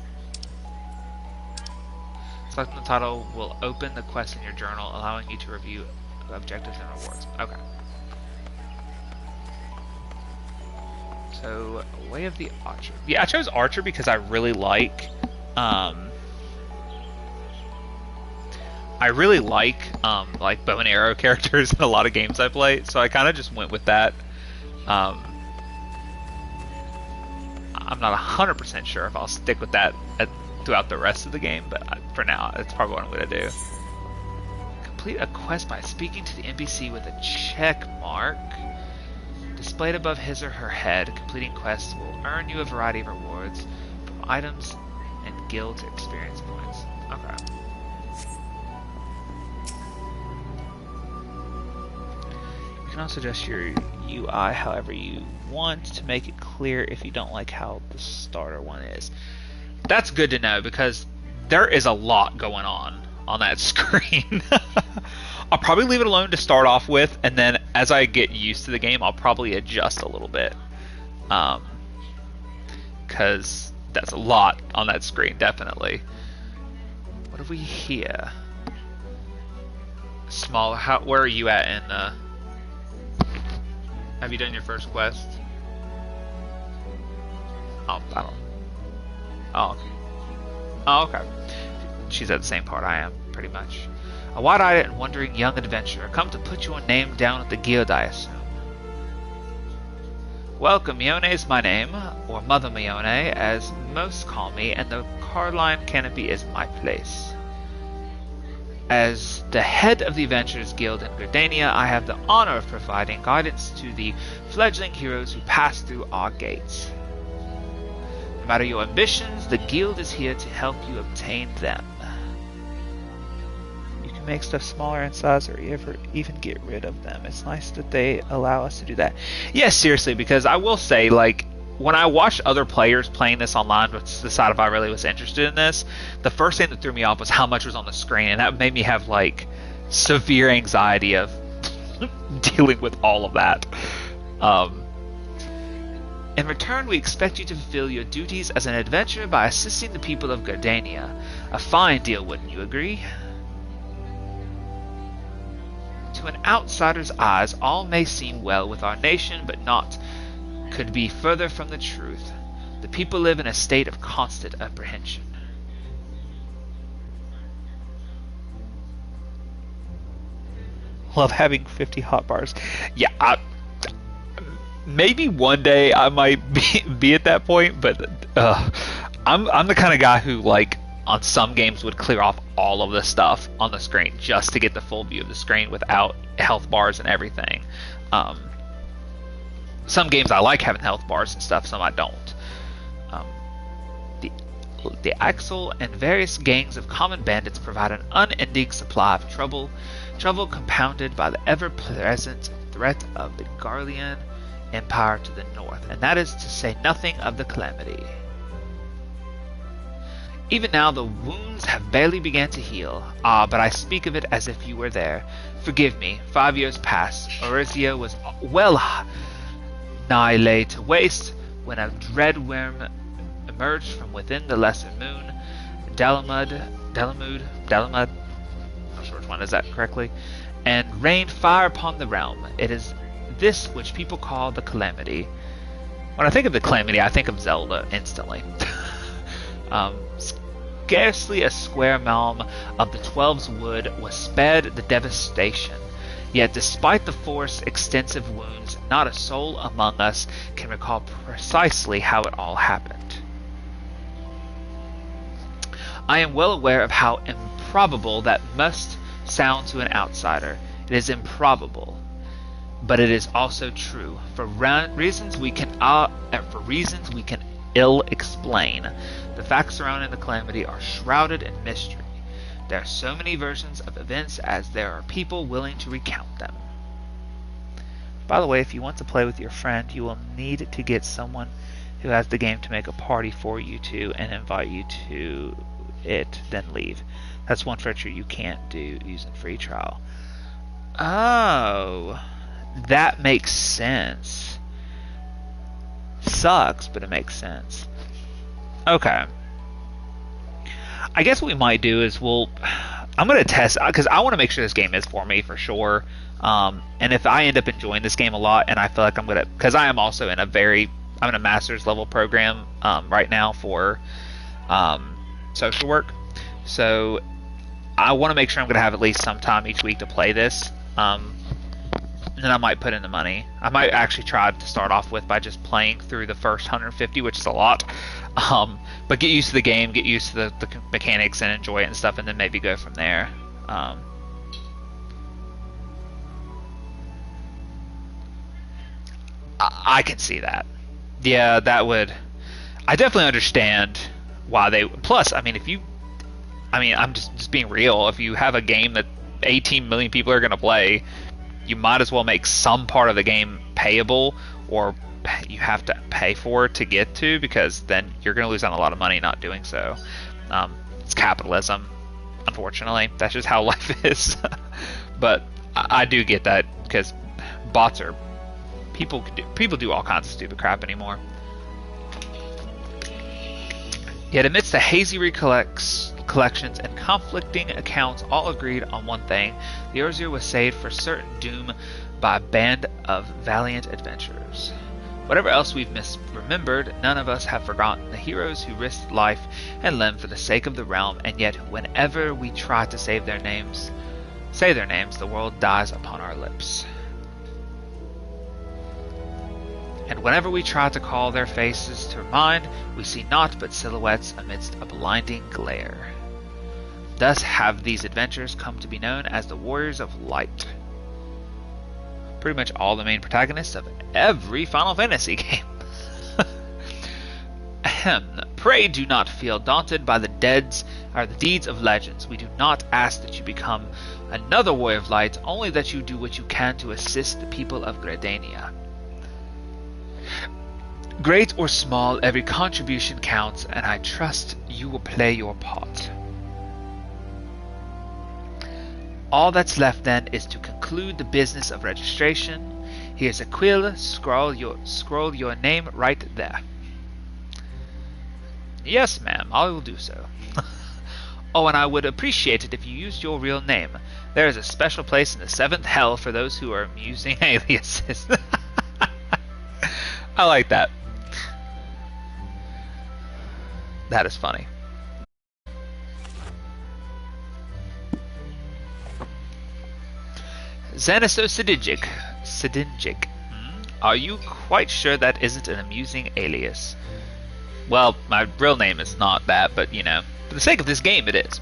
Selecting the title will open the quest in your journal, allowing you to review objectives and rewards. Okay. So, Way of the Archer. Yeah, I chose Archer because I really like bow and arrow characters in a lot of games I play, so I kind of just went with that. I'm not 100% sure if I'll stick with that throughout the rest of the game, but for now, that's probably what I'm going to do. Complete a quest by speaking to the NPC with a check mark displayed above his or her head. Completing quests will earn you a variety of rewards, from items and guild to experience points. Okay. You can also adjust your UI however you want to make it clear if you don't like how the starter one is. That's good to know because there is a lot going on that screen. I'll probably leave it alone to start off with, and then as I get used to the game, I'll probably adjust a little bit. Because that's a lot on that screen, definitely. What have we here? Small. Where are you at in the? Have you done your first quest? Oh, I don't. Oh, okay. Oh, okay. She's at the same part I am, pretty much. A wide-eyed and wondering young adventurer, come to put your name down at the guild, I assume. Welcome, Mione is my name, or Mother Mione, as most call me, and the Carline Canopy is my place. As the head of the Adventurers Guild in Gardania, I have the honor of providing guidance to the fledgling heroes who pass through our gates. No matter your ambitions, the guild is here to help you obtain them. You can make stuff smaller in size or even get rid of them. It's nice that they allow us to do that. Yes, seriously, because I will say, like, when I watched other players playing this online to decide if I really was interested in this, the first thing that threw me off was how much was on the screen, and that made me have, like, severe anxiety of dealing with all of that. In return, we expect you to fulfill your duties as an adventurer by assisting the people of Gardania. A fine deal, wouldn't you agree? To an outsider's eyes, all may seem well with our nation, but naught could be further from the truth. The people live in a state of constant apprehension. Love having 50 hot bars. Yeah, maybe one day I might be at that point, but I'm the kind of guy who, like, on some games would clear off all of the stuff on the screen just to get the full view of the screen without health bars and everything. Some games I like having health bars and stuff, some I don't. The Axel and various gangs of common bandits provide an unending supply of trouble compounded by the ever-present threat of the Garlean Empire to the north, and that is to say nothing of the Calamity. Even now the wounds have barely begun to heal. But I speak of it as if you were there. Forgive me, 5 years passed. Orizia was well nigh laid to waste when a dread worm emerged from within the lesser moon. Dalamud, I'm not sure which one is that correctly, and rained fire upon the realm. It is this which people call the Calamity. When I think of the Calamity, I think of Zelda instantly. Scarcely a square malm of the Twelve's wood was spared the devastation. Yet despite the forest's extensive wounds, not a soul among us can recall precisely how it all happened. I am well aware of how improbable that must sound to an outsider. It is improbable, but it is also true. For reasons we can ill explain. The facts surrounding the Calamity are shrouded in mystery. There are so many versions of events as there are people willing to recount them. By the way, if you want to play with your friend, you will need to get someone who has the game to make a party for you two and invite you to it, then leave. That's one feature you can't do using free trial. Oh, that makes sense. Sucks, but it makes sense. Okay. I guess what we might do is I'm going to test, because I want to make sure this game is for me for sure. And if I end up enjoying this game a lot, and I feel like I'm going to, because I am also in I'm in a master's level program right now for social work. So I want to make sure I'm going to have at least some time each week to play this. And then I might put in the money. I might actually try to start off with by just playing through the first 150, which is a lot. But get used to the game, get used to the mechanics and enjoy it and stuff, and then maybe go from there. I can see that. Yeah, that would... I definitely understand why they... Plus, I mean, I'm just being real. If you have a game that 18 million people are going to play, you might as well make some part of the game payable, or you have to pay for it to get to, because then you're going to lose out on a lot of money not doing so. It's capitalism, unfortunately. That's just how life is. But I do get that, because bots are people do all kinds of stupid crap anymore. Yet amidst the hazy collections and conflicting accounts, all agreed on one thing: the Erzir was saved for certain doom by a band of valiant adventurers. Whatever else we've misremembered, none of us have forgotten the heroes who risked life and limb for the sake of the realm, and yet whenever we try to say their names, the world dies upon our lips. And whenever we try to call their faces to mind, we see naught but silhouettes amidst a blinding glare. Thus have these adventures come to be known as the Warriors of Light. Pretty much all the main protagonists of every Final Fantasy game. Ahem. Pray do not feel daunted by the deeds of legends. We do not ask that you become another Warrior of Light, only that you do what you can to assist the people of Gridania. Great or small, every contribution counts, and I trust you will play your part. All that's left then is to conclude the business of registration. Here's a quill, scroll your name right there. Yes, ma'am, I will do so. Oh, and I would appreciate it if you used your real name. There is a special place in the 7th hell for those who are using aliases. I like that. That is funny. Xanaso Sidingic. Are you quite sure that isn't an amusing alias? Well, my real name is not that, but you know, for the sake of this game, it is.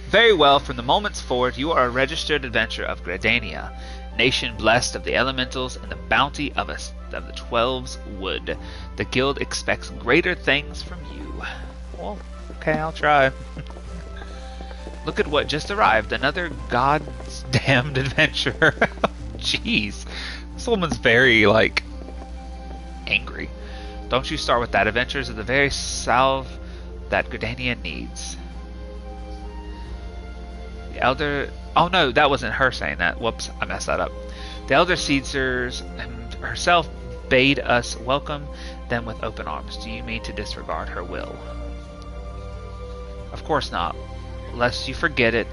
Very well, from the moments forward, you are a registered adventurer of Gridania, nation blessed of the elementals and the bounty of the 12's wood. The guild expects greater things from you. Well, okay, I'll try. Look at what just arrived, another god's damned adventurer. Jeez, this woman's very, like, angry. Don't you start with that. Adventures are the very salve that Gridania needs. The elder... Oh no, that wasn't her saying that. Whoops, I messed that up. The elder Caesars herself bade us welcome them with open arms. Do you mean to disregard her will? Of course not. Lest you forget it,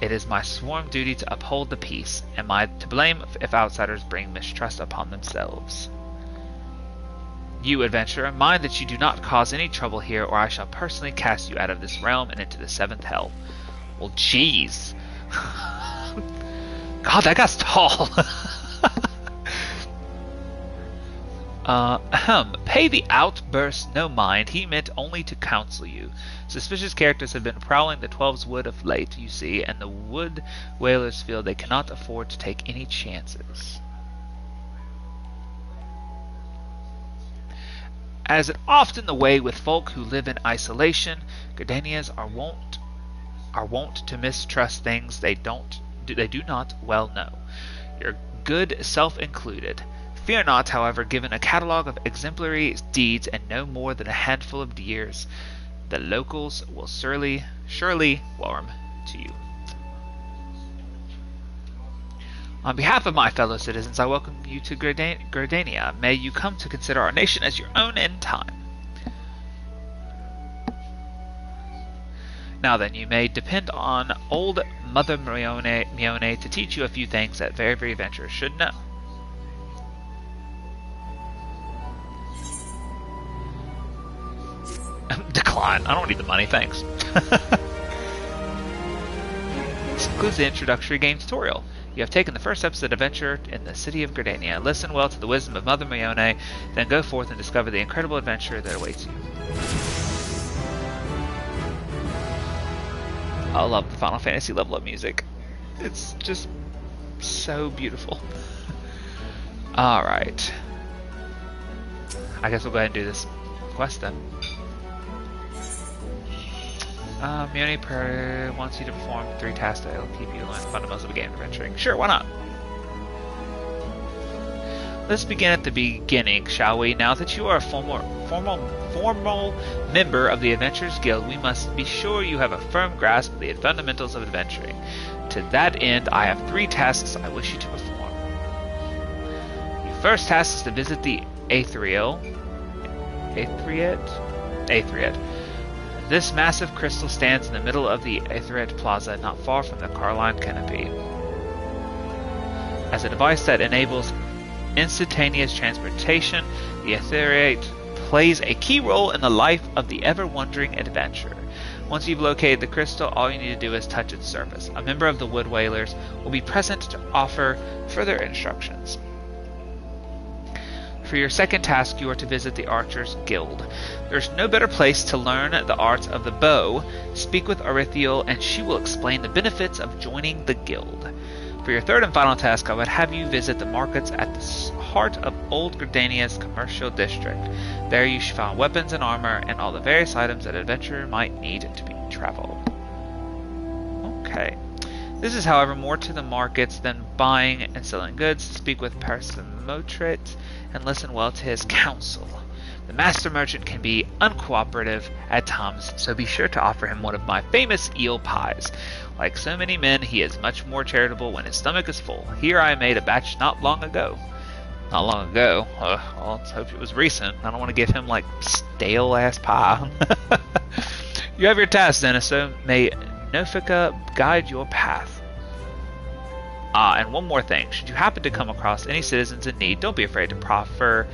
it is my sworn duty to uphold the peace. Am I to blame if outsiders bring mistrust upon themselves? You, adventurer, mind that you do not cause any trouble here, or I shall personally cast you out of this realm and into the 7th hell. Well, jeez. God, that guy's tall. Pay the outburst no mind. He meant only to counsel you. Suspicious characters have been prowling the 12's wood of late, you see, and the wood whalers feel they cannot afford to take any chances. As is often the way with folk who live in isolation, Gridanians are wont to mistrust things they do not well know, your good self included. Fear not, however, given a catalogue of exemplary deeds and no more than a handful of years, the locals will surely warm to you. On behalf of my fellow citizens, I welcome you to Gridania. May you come to consider our nation as your own in time. Now then, you may depend on old Mother Mione to teach you a few things that very adventurers should know. Decline. I don't need the money, thanks. This concludes the introductory game tutorial. You have taken the first steps of adventure in the city of Gridania. Listen well to the wisdom of Mother Mione, then go forth and discover the incredible adventure that awaits you. I love the Final Fantasy level up music. It's just so beautiful. Alright. I guess we'll go ahead and do this quest then. Smollperi wants you to perform 3 tasks that will keep you learning the fundamentals of a game adventuring. Sure, why not? Let's begin at the beginning, shall we? Now that you are a formal member of the Adventurers Guild, we must be sure you have a firm grasp of the fundamentals of adventuring. To that end, I have 3 tasks I wish you to perform. Your first task is to visit the Aethriet. This massive crystal stands in the middle of the Aethriet Plaza, not far from the Carline Canopy. As a device that enables instantaneous transportation, the Aethriet plays a key role in the life of the ever-wandering adventurer. Once you've located the crystal, all you need to do is touch its surface. A member of the Wood Whalers will be present to offer further instructions. For your second task, you are to visit the Archers Guild. There's no better place to learn the art of the bow. Speak with Arithiel, and she will explain the benefits of joining the guild. For your third and final task, I would have you visit the markets at the heart of Old Gridania's commercial district. There you should find weapons and armor, and all the various items that an adventurer might need to travel. Okay. This is, however, more to the markets than buying and selling goods. Speak with Parsimotret and listen well to his counsel. The master merchant can be uncooperative at times, so be sure to offer him one of my famous eel pies. Like so many men, he is much more charitable when his stomach is full. Here I made a batch not long ago. Not long ago? Well, let's hope it was recent. I don't want to give him, like, stale-ass pie. You have your task, Zeniso. May Nofika guide your path. And one more thing. Should you happen to come across any citizens in need, don't be afraid to proffer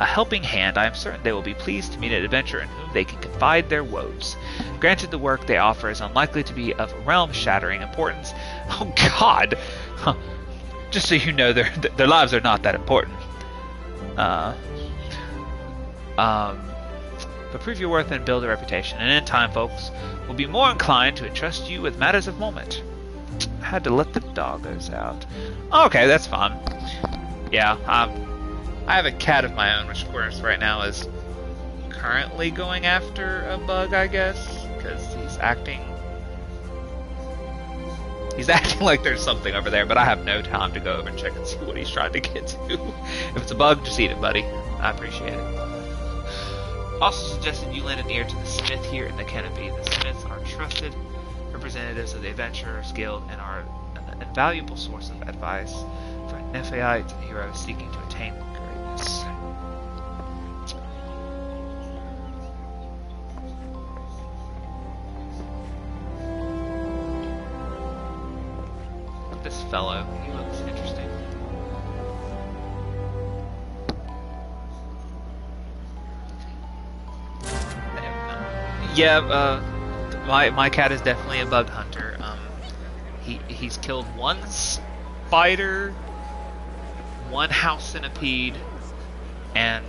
a helping hand. I am certain they will be pleased to meet an adventurer in whom they can confide their woes. Granted, the work they offer is unlikely to be of realm-shattering importance. Oh, God! Huh. Just so you know, their lives are not that important. But prove your worth and build a reputation, and in time, folks will be more inclined to entrust you with matters of moment. I had to let the doggos out. Okay, that's fine. Yeah, I have a cat of my own, which of course right now is currently going after a bug, I guess, because he's acting like there's something over there, but I have no time to go over and check and see what he's trying to get to. If it's a bug, just eat it, buddy. I appreciate it. Also suggested you land near to the smith here in the canopy. The smiths are trusted representatives of the Adventurers Guild and are an invaluable source of advice for Nephiite heroes seeking to attain greatness. This fellow, he looks interesting. Yeah, my cat is definitely a bug hunter. He's killed 1 spider, 1 house centipede, and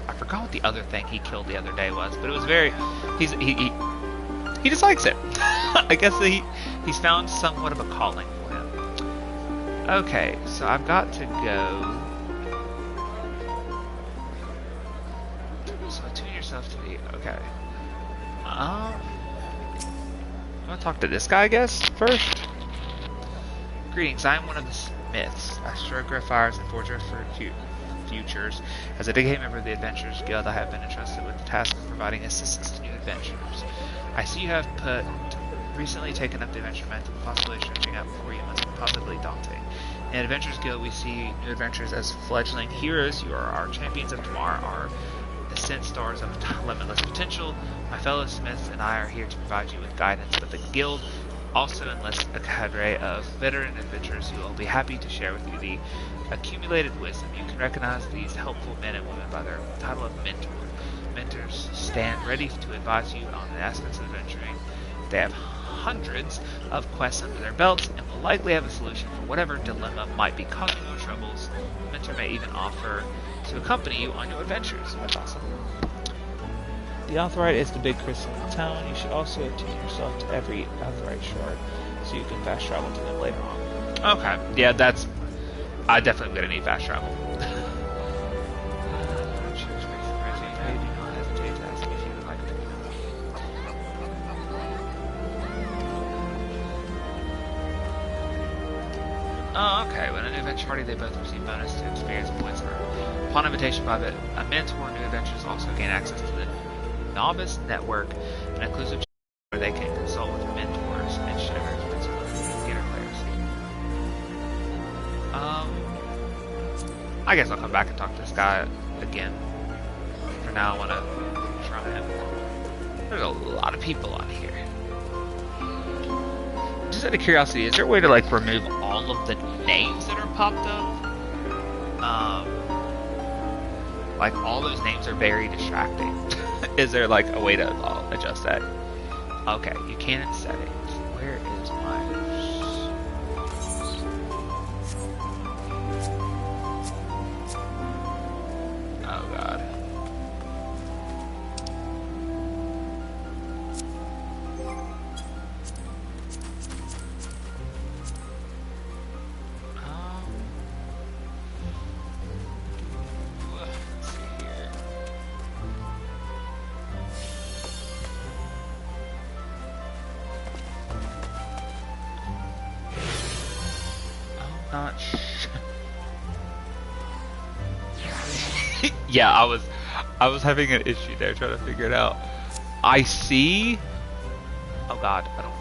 I forgot what the other thing he killed the other day was, but it was very. He just likes it. I guess he's found somewhat of a calling for him. Okay, so I've got to go. So attune yourself to the. Okay. I'm gonna talk to this guy, I guess, first. Greetings, I am one of the smiths. I stroke graphiers and forger for futures. As a dedicated member of the Adventurers Guild, I have been entrusted with the task of providing assistance to new adventurers. I see you have recently taken up the adventure method. The possibility of stretching out before you must be positively daunting. In Adventurers Guild, we see new adventurers as fledgling heroes. You are our champions of tomorrow, our ascent stars of limitless potential. My fellow smiths and I are here to provide you with guidance, but the guild also enlists a cadre of veteran adventurers who will be happy to share with you the accumulated wisdom. You can recognize these helpful men and women by their title of mentor. Mentors stand ready to advise you on the aspects of adventuring. They have hundreds of quests under their belts and will likely have a solution for whatever dilemma might be causing you troubles. The mentor may even offer to accompany you on your adventures. That's awesome. The Aethriet is the big crystal in town. You should also attune yourself to every Aethriet shard so you can fast travel to them later on. Okay, yeah, that's. I definitely am gonna need fast travel. Oh, okay. When a new adventure party, they both receive bonus to experience points earned. Upon invitation by a mentor, new adventurers also gain access to the Novice Network, an inclusive where they can consult with mentors and share their experiences with beginner players. I guess I'll come back and talk to this guy again. For now, I want to try him. There's a lot of people on here. Just out of curiosity, is there a way to like remove all of the names that are popped up? Like all those names are very distracting. Is there like a way to adjust that? Okay, you can in settings. Where is my... Oh god. Yeah, I was having an issue there trying to figure it out. I see. Oh god, I don't.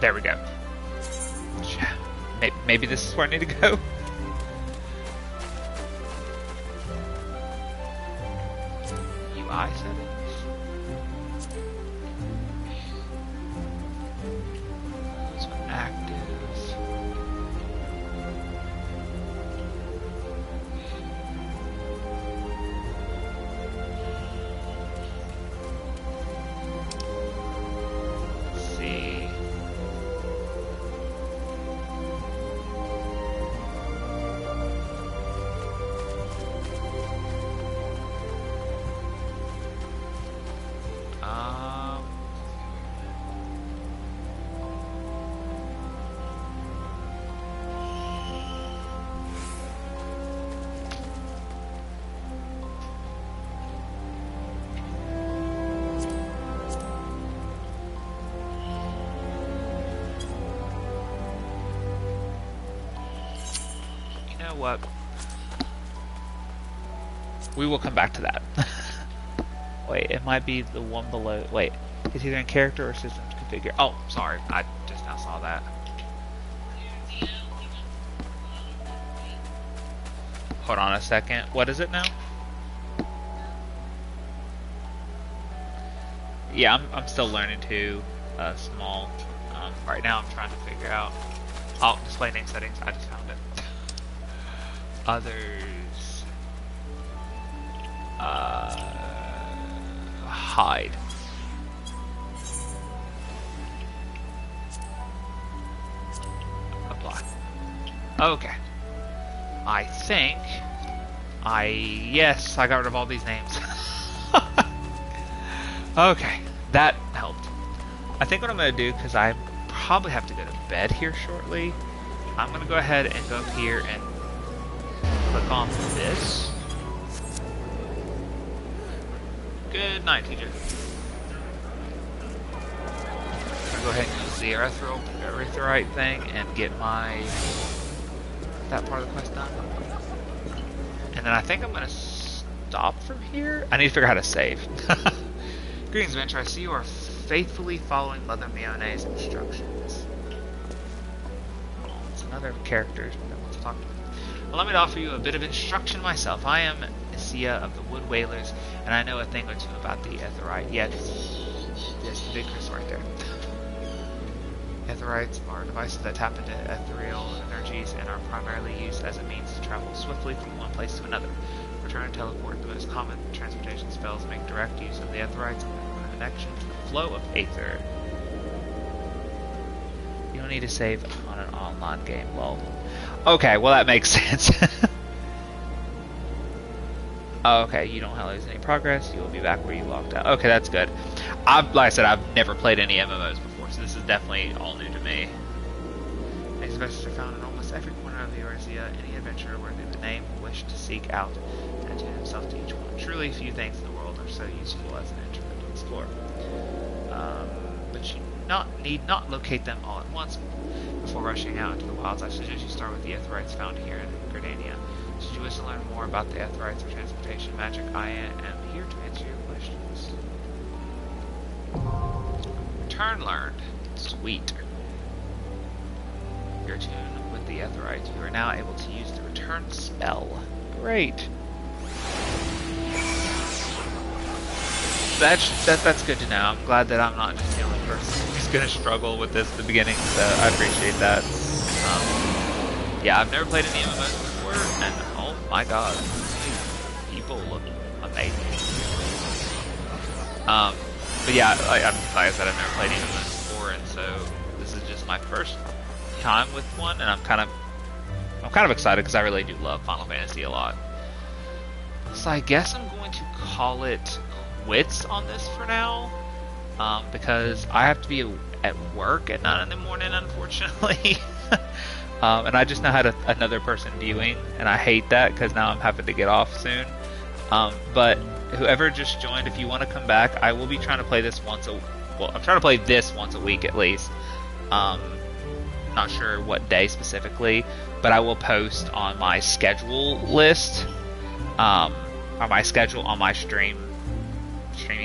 There we go. Maybe this is where I need to go. UI settings. Those are active. Let's see. What? We will come back to that. Wait, it might be the one below. Wait, it's either in character or systems configure. Oh, sorry, I just now saw that. Hold on a second. What is it now? Yeah, I'm still learning to small. Right now, I'm trying to figure out. Oh, display name settings. I just found it. Others. Hide. Apply. Okay. I think yes, I got rid of all these names. Okay, that helped. I think what I'm going to do, because I probably have to go to bed here shortly, I'm going to go ahead and go up here and click on this. Good night, teacher. I'm going to go ahead and use the erythrite thing and get that part of the quest done. And then I think I'm going to stop from here. I need to figure out how to save. Greetings, adventurer. I see you are faithfully following Mother Mione's instructions. It's another character that wants to talk to me. Allow me to offer you a bit of instruction myself. I am Isia of the Wood Whalers, and I know a thing or two about the Aetheryte. Yeah, there's the big crystal right there. Aetherites are devices that tap into ethereal energies and are primarily used as a means to travel swiftly from one place to another. Return and teleport, the most common transportation spells, make direct use of the Aetherites in connection to the flow of Aether. You don't need to save on an online game, lol. Okay, well that makes sense. Okay, you don't lose any progress. You will be back where you logged out. Okay, that's good. Like I said, I've never played any MMOs before, so this is definitely all new to me. These adventures are found in almost every corner of Eorzea, any adventurer worthy of the name will wish to seek out and attune himself to each one. Truly few things in the world are so useful as an introvert to explore. But you need not locate them all at once before rushing out into the wilds. I suggest you start with the Etherites found here in Gridania. Should you wish to learn more about the Etherites or transportation magic, I am here to answer your questions. Return learned. Sweet. You're attuned with the Etherites. You are now able to use the return spell. Great. That's good to know. I'm glad that I'm not just the only person who's going to struggle with this at the beginning, so I appreciate that. Yeah, I've never played any MMOs before, and oh my god, people look amazing. But yeah, like I said, I've never played any MMOs before, and so this is just my first time with one, and I'm kind of excited because I really do love Final Fantasy a lot. So I guess I'm going to call it quits on this for now, because I have to be at work at 9 in the morning, unfortunately. And I just now had another person viewing, and I hate that because now I'm having to get off soon. But whoever just joined, if you want to come back, I will be trying to play this I'm trying to play this once a week at least. Not sure what day specifically, but I will post on my schedule list, or my schedule on my streaming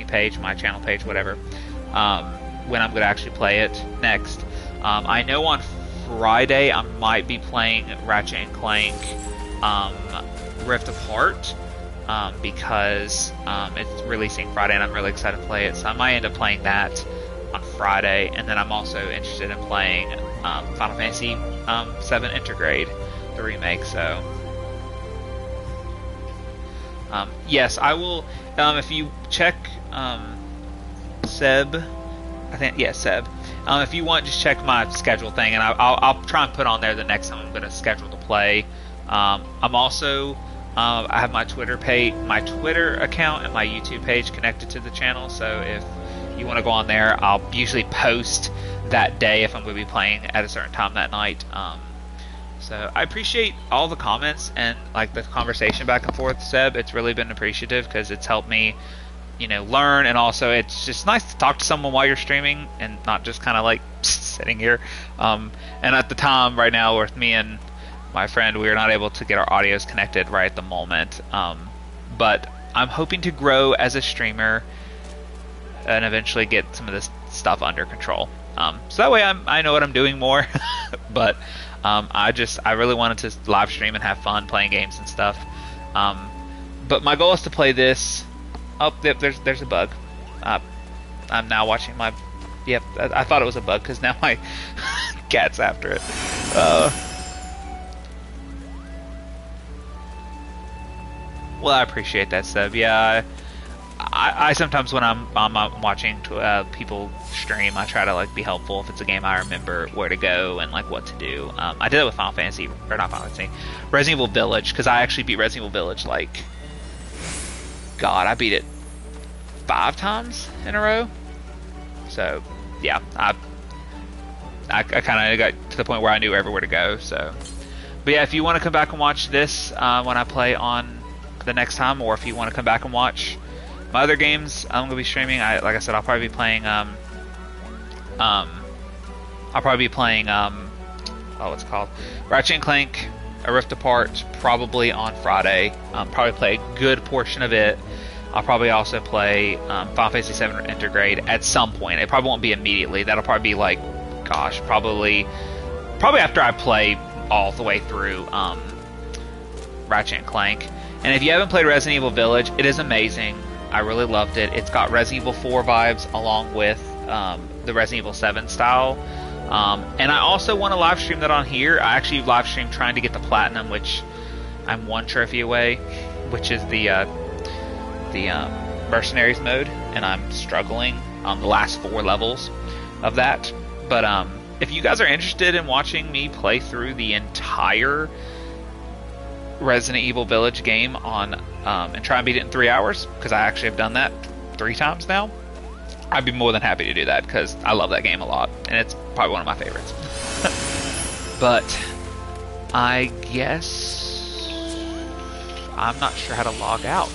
page, my channel page, whatever, when I'm going to actually play it next. I know on Friday I might be playing Ratchet and Clank Rift Apart, because it's releasing Friday and I'm really excited to play it, so I might end up playing that on Friday. And then I'm also interested in playing Final Fantasy XIV Intergrade, the remake. So yes, I will. If you check Seb, Seb. If you want, just check my schedule thing, and I'll try and put on there the next time I'm going to schedule to play. I'm also I have my Twitter account and my YouTube page connected to the channel, so if you want to go on there, I'll usually post that day if I'm going to be playing at a certain time that night. So I appreciate all the comments and like the conversation back and forth, Seb. It's really been appreciative because it's helped me, learn, and also it's just nice to talk to someone while you're streaming and not just kind of like sitting here. And at the time right now with me and my friend, we are not able to get our audios connected right at the moment. But I'm hoping to grow as a streamer and eventually get some of this stuff under control. So that way I know what I'm doing more. But I really wanted to live stream and have fun playing games and stuff. But my goal is to play this. Oh, yep, there's a bug. I'm now watching my... Yep, I thought it was a bug because now my cat's after it. Well, I appreciate that, Seb. Yeah, I sometimes when I'm watching people stream, I try to like be helpful if it's a game I remember where to go and like what to do. I did it with Final Fantasy, or not Final Fantasy, Resident Evil Village, because I actually beat Resident Evil Village like, God, I beat it 5 times in a row. So yeah, I kind of got to the point where I knew everywhere to go. So, but yeah, if you want to come back and watch this when I play on the next time, or if you want to come back and watch my other games I'm gonna be streaming, like I said, I'll probably be playing what's it called, Ratchet and Clank A Rift Apart, probably on Friday. Probably play a good portion of it. I'll probably also play Final Fantasy VII Intergrade at some point. It probably won't be immediately. That'll probably be like, gosh, probably after I play all the way through Ratchet and Clank. And if you haven't played Resident Evil Village, it is amazing. I really loved it. It's got Resident Evil 4 vibes along with the Resident Evil 7 style. And I also want to live stream that on here. I actually live streamed trying to get the Platinum, which I'm 1 trophy away, which is the Mercenaries mode, and I'm struggling on the last 4 levels of that. But if you guys are interested in watching me play through the entire Resident Evil Village game on and try and beat it in 3 hours, because I actually have done that 3 times now, I'd be more than happy to do that because I love that game a lot and it's probably one of my favorites. But I guess I'm not sure how to log out.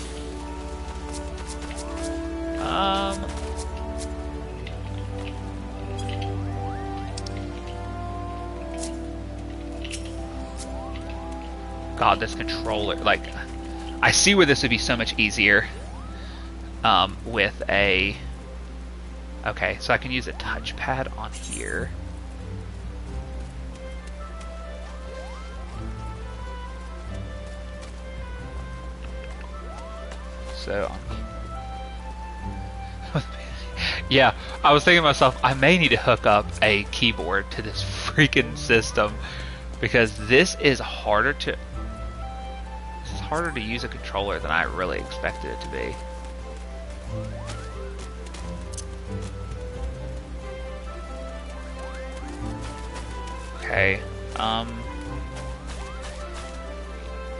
God, this controller, like, I see where this would be so much easier with a... Okay, so I can use a touchpad on here. So, yeah, I was thinking to myself, I may need to hook up a keyboard to this freaking system, because this is harder to... It's harder to use a controller than I really expected it to be. Okay,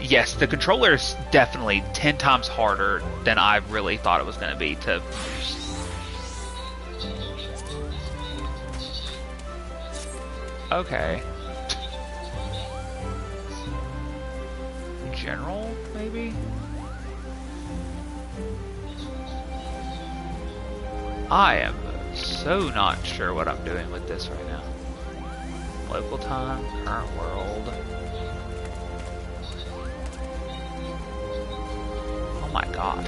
yes, the controller is definitely 10 times harder than I really thought it was going to be to... Okay. General, maybe? I am so not sure what I'm doing with this right now. Local time, current world. Oh my god.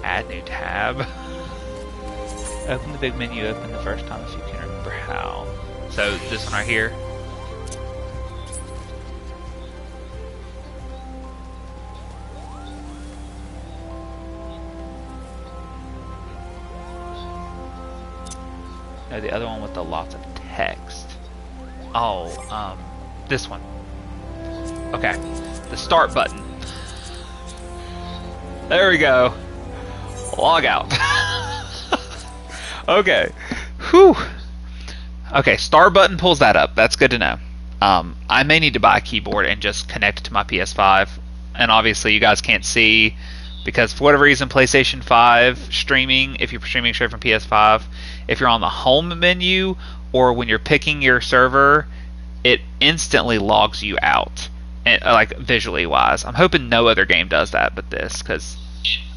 Add new tab. Open the big menu, open the first time if you can remember how. So this one right here. No, the other one with the lots of text. Oh, this one. Okay, the start button. There we go. Log out. Okay. Whew. Okay, start button pulls that up. That's good to know. I may need to buy a keyboard and just connect it to my PS5. And obviously you guys can't see, because for whatever reason, PlayStation 5 streaming, if you're streaming straight from PS5, if you're on the home menu or when you're picking your server, it instantly logs you out, and, like, visually wise. I'm hoping no other game does that but this, because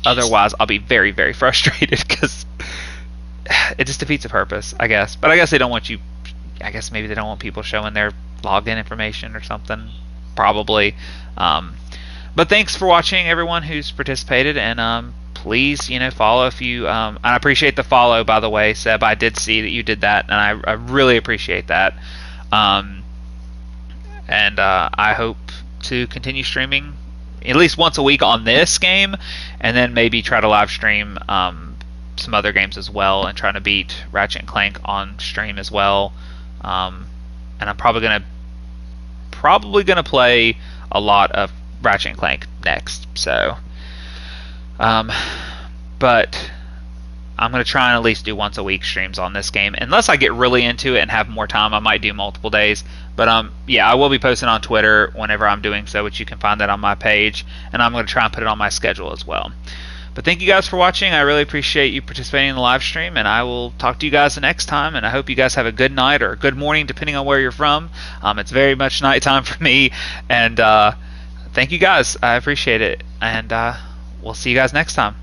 otherwise I'll be very, very frustrated, because it just defeats the purpose, I guess. But I guess they don't want you... I guess maybe they don't want people showing their logged in information or something. Probably. But thanks for watching, everyone who's participated, and please, follow if you... and I appreciate the follow, by the way, Seb. I did see that you did that, and I really appreciate that. And I hope to continue streaming at least once a week on this game, and then maybe try to live stream some other games as well, and trying to beat Ratchet and Clank on stream as well. And I'm probably gonna play a lot of Ratchet and Clank next. So, but I'm gonna try and at least do once a week streams on this game. Unless I get really into it and have more time, I might do multiple days. But yeah, I will be posting on Twitter whenever I'm doing so, which you can find that on my page, and I'm gonna try and put it on my schedule as well. But thank you guys for watching. I really appreciate you participating in the live stream, and I will talk to you guys the next time, and I hope you guys have a good night or a good morning depending on where you're from. It's very much nighttime for me, and thank you guys. I appreciate it, and we'll see you guys next time.